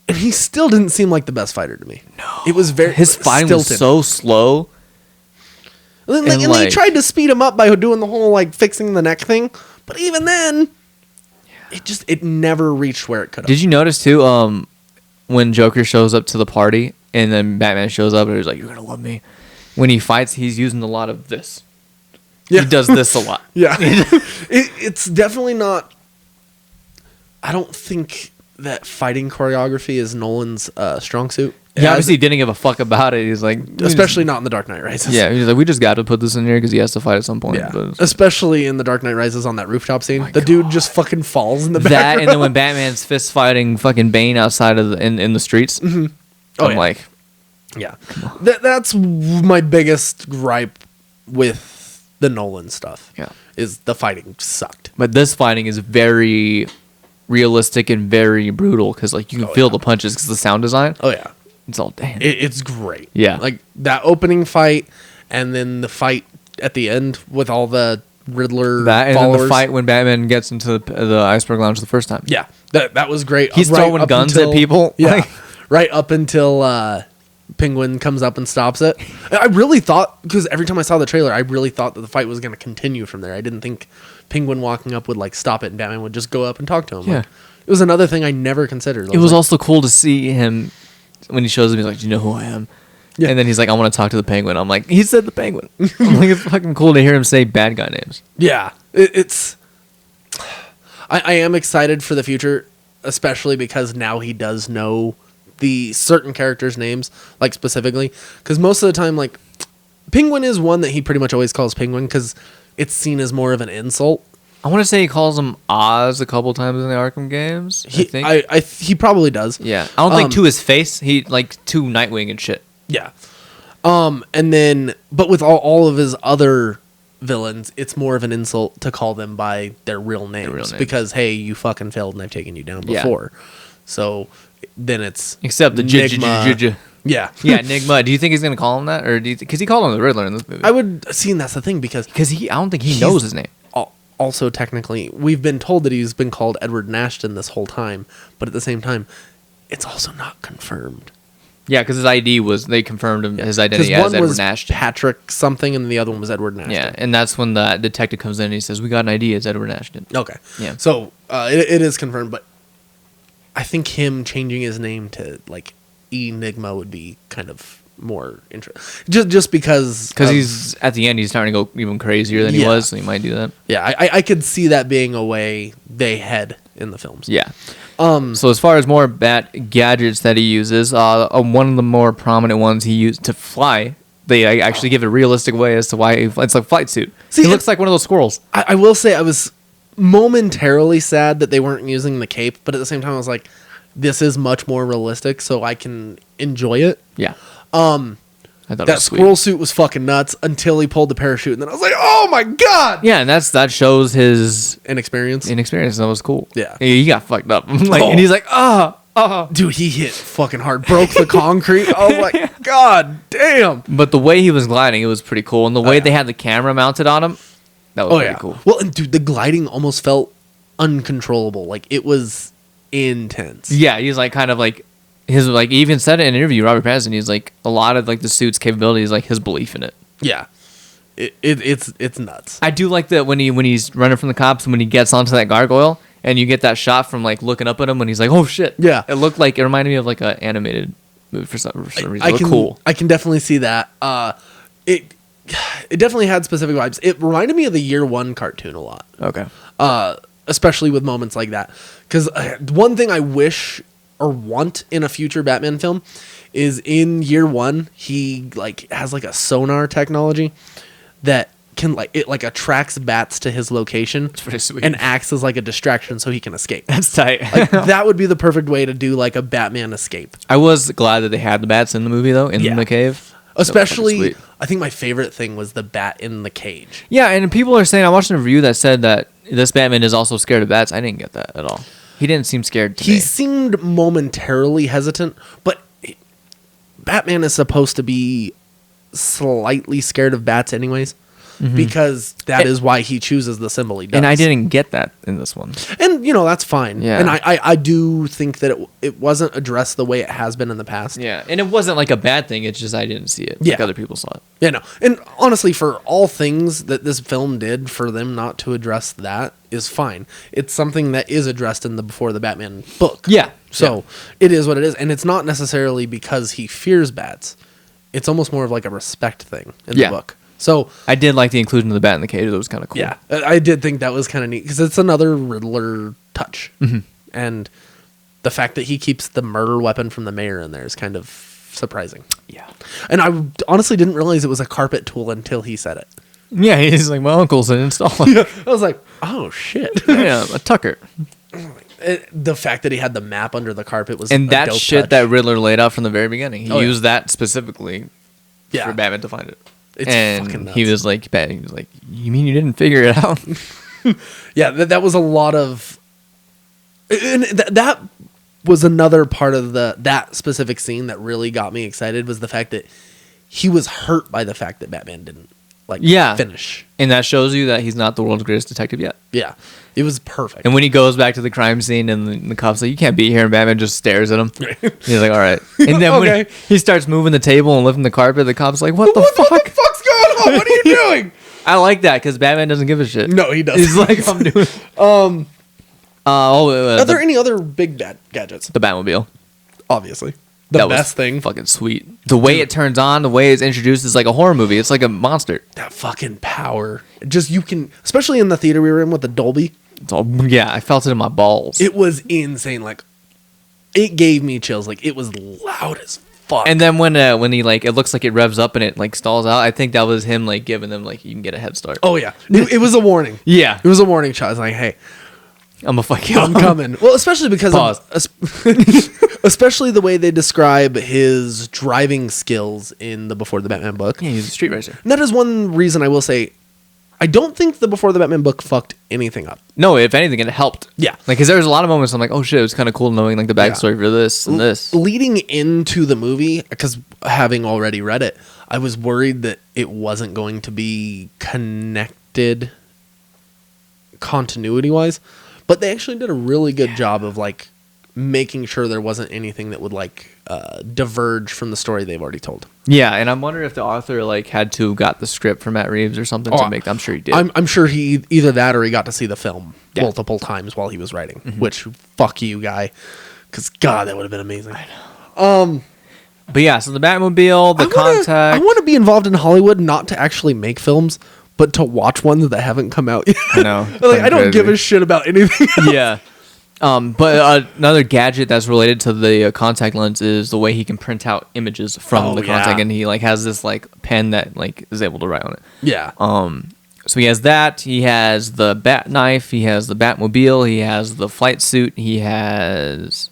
B: And he still didn't seem like the best fighter to me.
A: No.
B: It was his
A: fighting was so slow.
B: And they tried to speed him up by doing the whole like fixing the neck thing, but even then, it never reached where it could have.
A: Did you notice too? When Joker shows up to the party and then Batman shows up and he's like, "You're gonna love me." When he fights, he's using a lot of this. Yeah. He does this a lot.
B: Yeah, it's definitely not. I don't think that fighting choreography is Nolan's strong suit.
A: He obviously didn't give a fuck about it. He's like,
B: especially not in The Dark Knight Rises.
A: Yeah, he's like, we just got to put this in here because he has to fight at some point.
B: Yeah, especially in The Dark Knight Rises on that rooftop scene, the dude just fucking falls in the background.
A: And then when Batman's fist fighting fucking Bane outside of in the streets, I'm like,
B: yeah, that's my biggest gripe with the Nolan stuff.
A: Yeah,
B: is the fighting sucked.
A: But this fighting is very realistic and very brutal because like you can feel the punches because the sound design.
B: Oh yeah.
A: It's all damn.
B: It's great.
A: Yeah.
B: Like that opening fight and then the fight at the end with all the Riddler
A: and
B: followers.
A: then the fight when Batman gets into the Iceberg Lounge the first time.
B: Yeah. That was great.
A: He's throwing guns at people.
B: Yeah. Right up until Penguin comes up and stops it. I really thought, because every time I saw the trailer, I really thought that the fight was going to continue from there. I didn't think Penguin walking up would like stop it and Batman would just go up and talk to him.
A: Yeah.
B: Like, it was another thing I never considered.
A: It was also cool to see him when he shows up. He's like, "Do you know who I am?" Yeah. And then he's like, "I want to talk to the Penguin." I'm like, he said the Penguin. I'm like, it's fucking cool to hear him say bad guy names.
B: Yeah, I am excited for the future, especially because now he does know the certain characters' names, like specifically. Because most of the time, like Penguin is one that he pretty much always calls Penguin because it's seen as more of an insult.
A: I want to say he calls him Oz a couple times in the Arkham games. I think
B: he probably does.
A: Yeah, I don't think to his face. He like to Nightwing and shit.
B: Yeah. And then, but with all of his other villains, it's more of an insult to call them by their real names. Because hey, you fucking failed and I've taken you down before. Yeah. So then it's
A: except the
B: Nigma. Yeah.
A: Yeah, Nigma. Do you think he's gonna call him that, or do you because he called him the Riddler in this movie?
B: I would see, and that's the thing because
A: I don't think he knows his name.
B: Also, technically, we've been told that he's been called Edward Nashton this whole time, but at the same time, it's also not confirmed.
A: Yeah, because his ID they confirmed his identity as Edward Nashton.
B: Patrick something, and the other one was Edward Nashton.
A: Yeah, and that's when the detective comes in and he says, "We got an ID, it's Edward Nashton."
B: Okay.
A: Yeah.
B: So it is confirmed, but I think him changing his name to like Enigma would be kind of more interesting, just because
A: he's at the end he's starting to go even crazier than he was, so he might do that.
B: Yeah, I could see that being a way they head in the films.
A: Yeah. So as far as more Bat gadgets that he uses, one of the more prominent ones he used to fly, they actually give a realistic way as to why it's like a flight suit. See, he looks like one of those squirrels.
B: I will say I was momentarily sad that they weren't using the cape, but at the same time I was like, this is much more realistic, so I can enjoy it.
A: Yeah.
B: I thought that squirrel suit was fucking nuts until he pulled the parachute, and then I was like, "Oh my god!"
A: Yeah, and that shows his
B: inexperience.
A: That was cool.
B: Yeah,
A: he got fucked up. And he's like,
B: dude, he hit fucking hard, broke the concrete. I was like, God damn!
A: But the way he was gliding, it was pretty cool, and the way they had the camera mounted on him, that was pretty cool.
B: Well, and dude, the gliding almost felt uncontrollable. Like it was intense.
A: Yeah, he's like kind of like. His he even said it in an interview, Robert Pattinson, he's like a lot of like the suit's capabilities, like his belief in it.
B: Yeah, it's nuts.
A: I do like that when he's running from the cops and when he gets onto that gargoyle and you get that shot from like looking up at him when he's like, "Oh shit!"
B: Yeah,
A: it reminded me of like an animated movie for some reason. It looked cool.
B: I can definitely see that. It definitely had specific vibes. It reminded me of the Year One cartoon a lot.
A: Okay.
B: Especially with moments like that, because one thing I wish or want in a future Batman film is in Year One he like has like a sonar technology that can it attracts bats to his location.
A: It's pretty sweet.
B: And acts as like a distraction so he can escape.
A: That's tight.
B: That would be the perfect way to do like a Batman escape.
A: I was glad that they had the bats in the movie though, in the cave.
B: Especially, I think my favorite thing was the bat in the cage.
A: Yeah, and people are saying, I watched a review that said that this Batman is also scared of bats. I didn't get that at all. He didn't seem scared to me.
B: He seemed momentarily hesitant, but Batman is supposed to be slightly scared of bats anyways. because that is why he chooses the symbol he does.
A: And I didn't get that in this one.
B: And, that's fine.
A: Yeah.
B: And I do think that it wasn't addressed the way it has been in the past.
A: Yeah, and it wasn't like a bad thing. It's just I didn't see it like other people saw it.
B: Yeah, no. And honestly, for all things that this film did, for them not to address that is fine. It's something that is addressed in the Before the Batman book.
A: Yeah.
B: So it is what it is. And it's not necessarily because he fears bats. It's almost more of like a respect thing in the book. So
A: I did like the inclusion of the bat in the cage. That was kind of cool.
B: Yeah, I did think that was kind of neat because it's another Riddler touch. And the fact that he keeps the murder weapon from the mayor in there is kind of surprising.
A: Yeah.
B: And I honestly didn't realize it was a carpet tool until he said it.
A: Yeah, he's like, my uncle's an installer.
B: I was like, oh, shit.
A: Yeah, a tucker.
B: The fact that he had the map under the carpet was
A: And
B: a
A: that
B: dope
A: shit
B: touch.
A: that Riddler laid out from the very beginning. He used that specifically for Batman to find it.
B: It's
A: and
B: fucking nuts.
A: he was like, you mean you didn't figure it out?
B: Yeah, that was a lot of... And that was another part of that specific scene that really got me excited was the fact that he was hurt by the fact that Batman didn't finish.
A: And that shows you that he's not the world's greatest detective yet.
B: Yeah. It was perfect.
A: And when he goes back to the crime scene and the cop's like, you can't be here, and Batman just stares at him. He's like, all right. And then when he starts moving the table and lifting the carpet, the cop's like, what the fuck?
B: What the fuck's going on? What are you doing?
A: I like that because Batman doesn't give a shit.
B: No, he doesn't.
A: He's like, I'm doing...
B: Are there any other big gadgets?
A: The Batmobile.
B: Obviously. The best thing.
A: Fucking sweet. The way it turns on, the way it's introduced is like a horror movie. It's like a monster.
B: That fucking power. Just you can, especially in the theater we were in with the Dolby.
A: I felt it in my balls.
B: It was insane. Like, it gave me chills. Like, it was loud as fuck.
A: And then when he like, it looks like it revs up and it like stalls out. I think that was him like giving them like, you can get a head start.
B: Oh yeah, it was a warning.
A: Yeah,
B: it was a warning shot. I was like, hey,
A: I'm gonna fuck you.
B: I'm coming. Well, especially because especially the way they describe his driving skills in the Before the Batman book.
A: Yeah, he's a street racer.
B: And that is one reason I will say, I don't think the Before the Batman book fucked anything up.
A: No, if anything, it helped.
B: Yeah.
A: Like, because there was a lot of moments I'm like, oh shit, it was kind of cool knowing like the backstory for this and this.
B: Leading into the movie, because having already read it, I was worried that it wasn't going to be connected continuity-wise. But they actually did a really good job of like making sure there wasn't anything that would like diverge from the story they've already told.
A: Yeah, and I'm wondering if the author like had to got the script from Matt Reeves or something to make. I'm sure he did.
B: I'm sure he either that or he got to see the film multiple times while he was writing. Which fuck you, guy, because God, that would have been amazing.
A: I know. But yeah, so the Batmobile, the contact.
B: I want to be involved in Hollywood, not to actually make films, but to watch ones that haven't come out yet.
A: I know.
B: Like, I don't give a shit about anything else.
A: Yeah. But another gadget that's related to the contact lens is the way he can print out images from the contact, and he like has this like pen that like is able to write on it.
B: Yeah.
A: So he has that. He has the bat knife. He has the Batmobile. He has the flight suit. He has.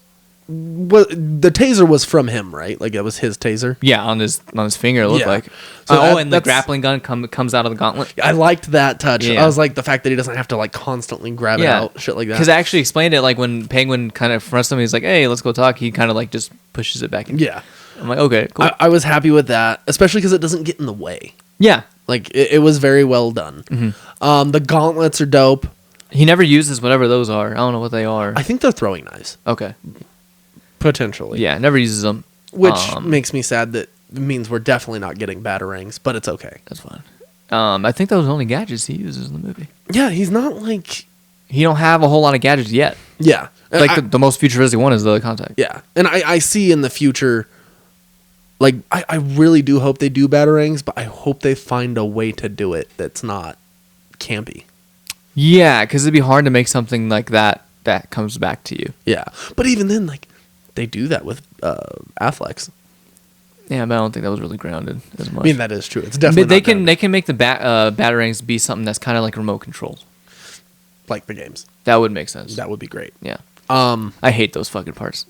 B: Well, the taser was from him, right? Like it was his taser.
A: Yeah, on his finger. It looked like.
B: So
A: and the grappling gun comes out of the gauntlet.
B: I liked that touch.
A: Yeah.
B: I was like the fact that he doesn't have to like constantly grab it out, shit like that.
A: Because I actually explained it like when Penguin kind of fronts him, he's like, "Hey, let's go talk." He kind of like just pushes it back in.
B: Yeah,
A: I'm like, okay, cool.
B: I was happy with that, especially because it doesn't get in the way.
A: Yeah,
B: like it was very well done. The gauntlets are dope.
A: He never uses whatever those are. I don't know what they are.
B: I think they're throwing knives.
A: Okay.
B: Potentially.
A: Yeah, never uses them.
B: Which makes me sad that means we're definitely not getting batarangs, but it's okay.
A: That's fine. I think those are the only gadgets he uses in the movie.
B: Yeah, he's not like...
A: He don't have a whole lot of gadgets yet.
B: Yeah.
A: Like the most futuristic one is the contact.
B: Yeah. And I see in the future... Like, I really do hope they do batarangs, but I hope they find a way to do it that's not campy.
A: Yeah, because it'd be hard to make something like that comes back to you.
B: Yeah. But even then, like, they do that with Affleck's.
A: Yeah, but I don't think that was really grounded as much.
B: I mean, that is true. It's definitely
A: they can make the batarangs be something that's kind of like remote controls.
B: Like the games.
A: That would make sense.
B: That would be great.
A: Yeah. I hate those fucking parts.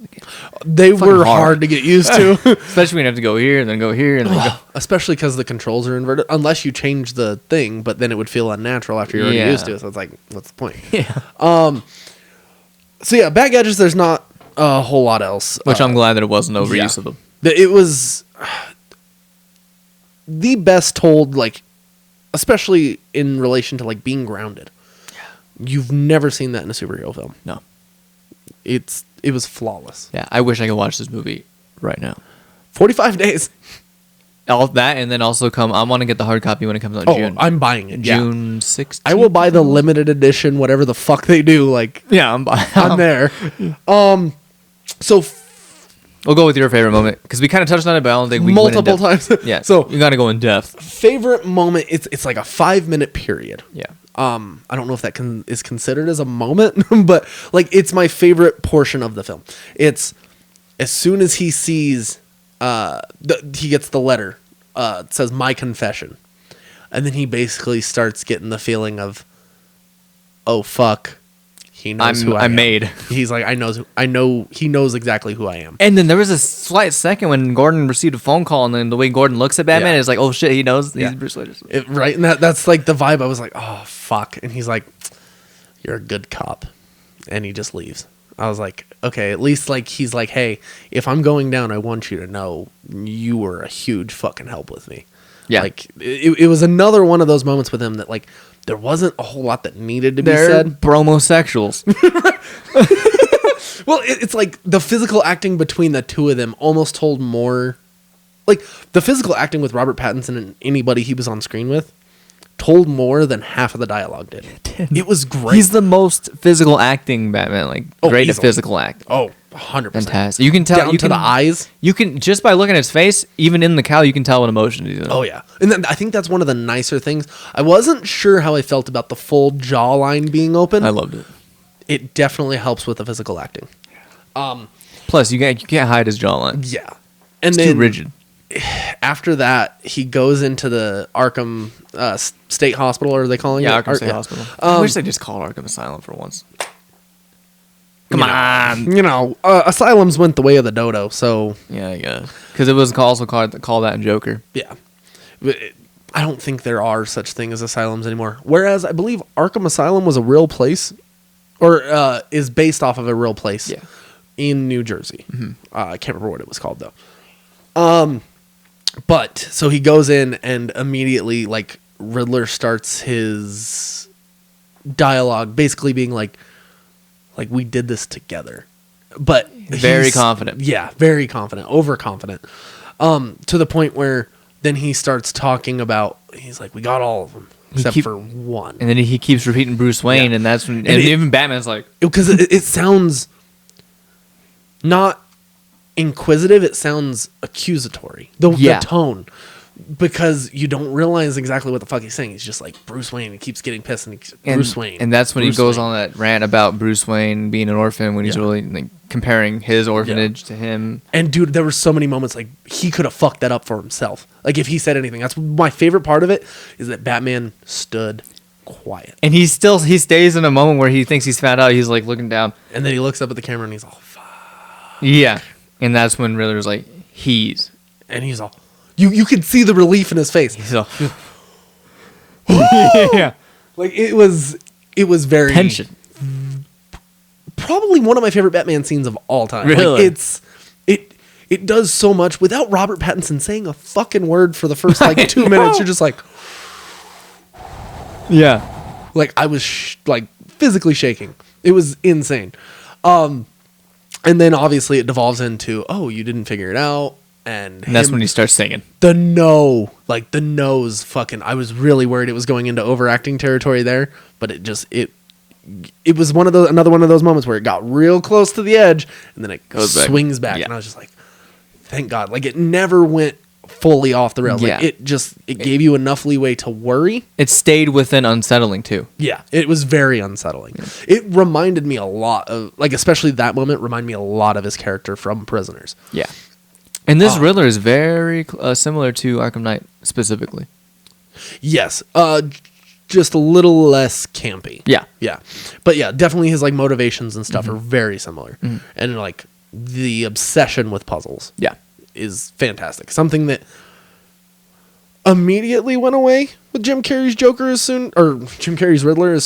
B: They were hard to get used to.
A: Especially when you have to go here and then go here and then go.
B: Especially because the controls are inverted. Unless you change the thing, but then it would feel unnatural after you're already used to it. So it's like, what's the point?
A: Yeah.
B: So yeah, Bat Gadgets, there's not a whole lot else.
A: Which I'm glad that it wasn't overuse of them.
B: It was the best told, like, especially in relation to like being grounded. You've never seen that in a superhero film.
A: No.
B: It was flawless.
A: Yeah, I wish I could watch this movie right now.
B: 45 days.
A: All that, and then also I want to get the hard copy when it comes out in June.
B: I'm buying it.
A: June 16th.
B: I will buy the limited edition, whatever the fuck they do. Like,
A: yeah, I'm buying.
B: I'm there. So
A: we'll go with your favorite moment because we kind of touched on it, but I don't think we
B: multiple times.
A: Yeah.
B: So
A: you got to go in depth.
B: Favorite moment. It's like a 5-minute period.
A: Yeah.
B: I don't know if that is considered as a moment, but like it's my favorite portion of the film. It's as soon as he sees, he gets the letter. It says "My confession," and then he basically starts getting the feeling of, "Oh fuck, he knows who I am."
A: I'm made.
B: He's like, I know. He knows exactly who I am.
A: And then there was a slight second when Gordon received a phone call, and then the way Gordon looks at Batman is like, "Oh shit, he knows he's Bruce Wayne."
B: Right, and that's like the vibe. I was like, "Oh fuck," and he's like, "You're a good cop," and he just leaves. I was like, okay, at least like he's like, hey, if I'm going down, I want you to know you were a huge fucking help with me. Yeah, like it was another one of those moments with him that like there wasn't a whole lot that needed to be said.
A: Bromosexuals.
B: Well, it's like the physical acting between the two of them almost told more. Like the physical acting with Robert Pattinson and anybody he was on screen with told more than half of the dialogue did. It was great.
A: He's the most physical acting Batman, like great at physical acting.
B: Oh, 100%.
A: Fantastic. You can tell
B: down to the eyes.
A: You can just by looking at his face, even in the cowl, you can tell what emotion he's in.
B: Oh yeah, and then I think that's one of the nicer things. I wasn't sure how I felt about the full jawline being open.
A: I loved it.
B: It definitely helps with the physical acting.
A: Plus, you can't hide his jawline.
B: Yeah, and
A: it's
B: then
A: too rigid.
B: After that, he goes into the Arkham State Hospital, or are they calling it?
A: Arkham State Hospital. I wish they just called Arkham Asylum for once. Come on.
B: You know, asylums went the way of the dodo, so...
A: Yeah, I guess. Because it was also called that in Joker.
B: Yeah. I don't think there are such things as asylums anymore. Whereas, I believe Arkham Asylum was a real place, or is based off of a real place in New Jersey. Mm-hmm. I can't remember what it was called, though. But so he goes in and immediately like Riddler starts his dialogue basically being like we did this together. But
A: very confident.
B: Yeah, very confident, overconfident. To the point where then he starts talking about he's like we got all of them except for one.
A: And then he keeps repeating Bruce Wayne and that's when and even Batman's like
B: because it sounds not inquisitive, it sounds accusatory. The tone, because you don't realize exactly what the fuck he's saying. He's just like Bruce Wayne. He keeps getting pissed and Bruce Wayne.
A: And that's when he goes on that rant about Bruce Wayne being an orphan when he's really like comparing his orphanage to him.
B: And dude, there were so many moments like he could have fucked that up for himself. Like if he said anything. That's my favorite part of it is that Batman stood quiet.
A: And he stays in a moment where he thinks he's found out. He's like looking down.
B: And then he looks up at the camera and he's all fuck.
A: Yeah. And that's when Riddler's like,
B: and he's all, you could see the relief in his face.
A: He's all,
B: yeah, like it was very
A: tension.
B: Probably one of my favorite Batman scenes of all time.
A: Really,
B: like it does so much without Robert Pattinson saying a fucking word for the first like 2 minutes. You're just like,
A: yeah,
B: like I was like physically shaking. It was insane. And then obviously it devolves into, oh, you didn't figure it out. And
A: that's when he starts singing.
B: The nose fucking, I was really worried it was going into overacting territory there, but it was another one of those moments where it got real close to the edge and then it swings back. Yeah. And I was just like, thank God. Like it never went fully off the rails. Like it gave you enough leeway to worry.
A: It stayed within unsettling too.
B: Yeah, it was very unsettling. Yeah. It reminded me a lot of, like, especially that moment reminded me a lot of his character from Prisoners.
A: Yeah. And this Riddler is very similar to Arkham Knight specifically.
B: Yes. Just a little less campy.
A: Yeah.
B: Yeah. But yeah, definitely his like motivations and stuff are very similar. Mm-hmm. And like the obsession with puzzles.
A: Yeah.
B: Is fantastic. Something that immediately went away with Jim Carrey's Riddler as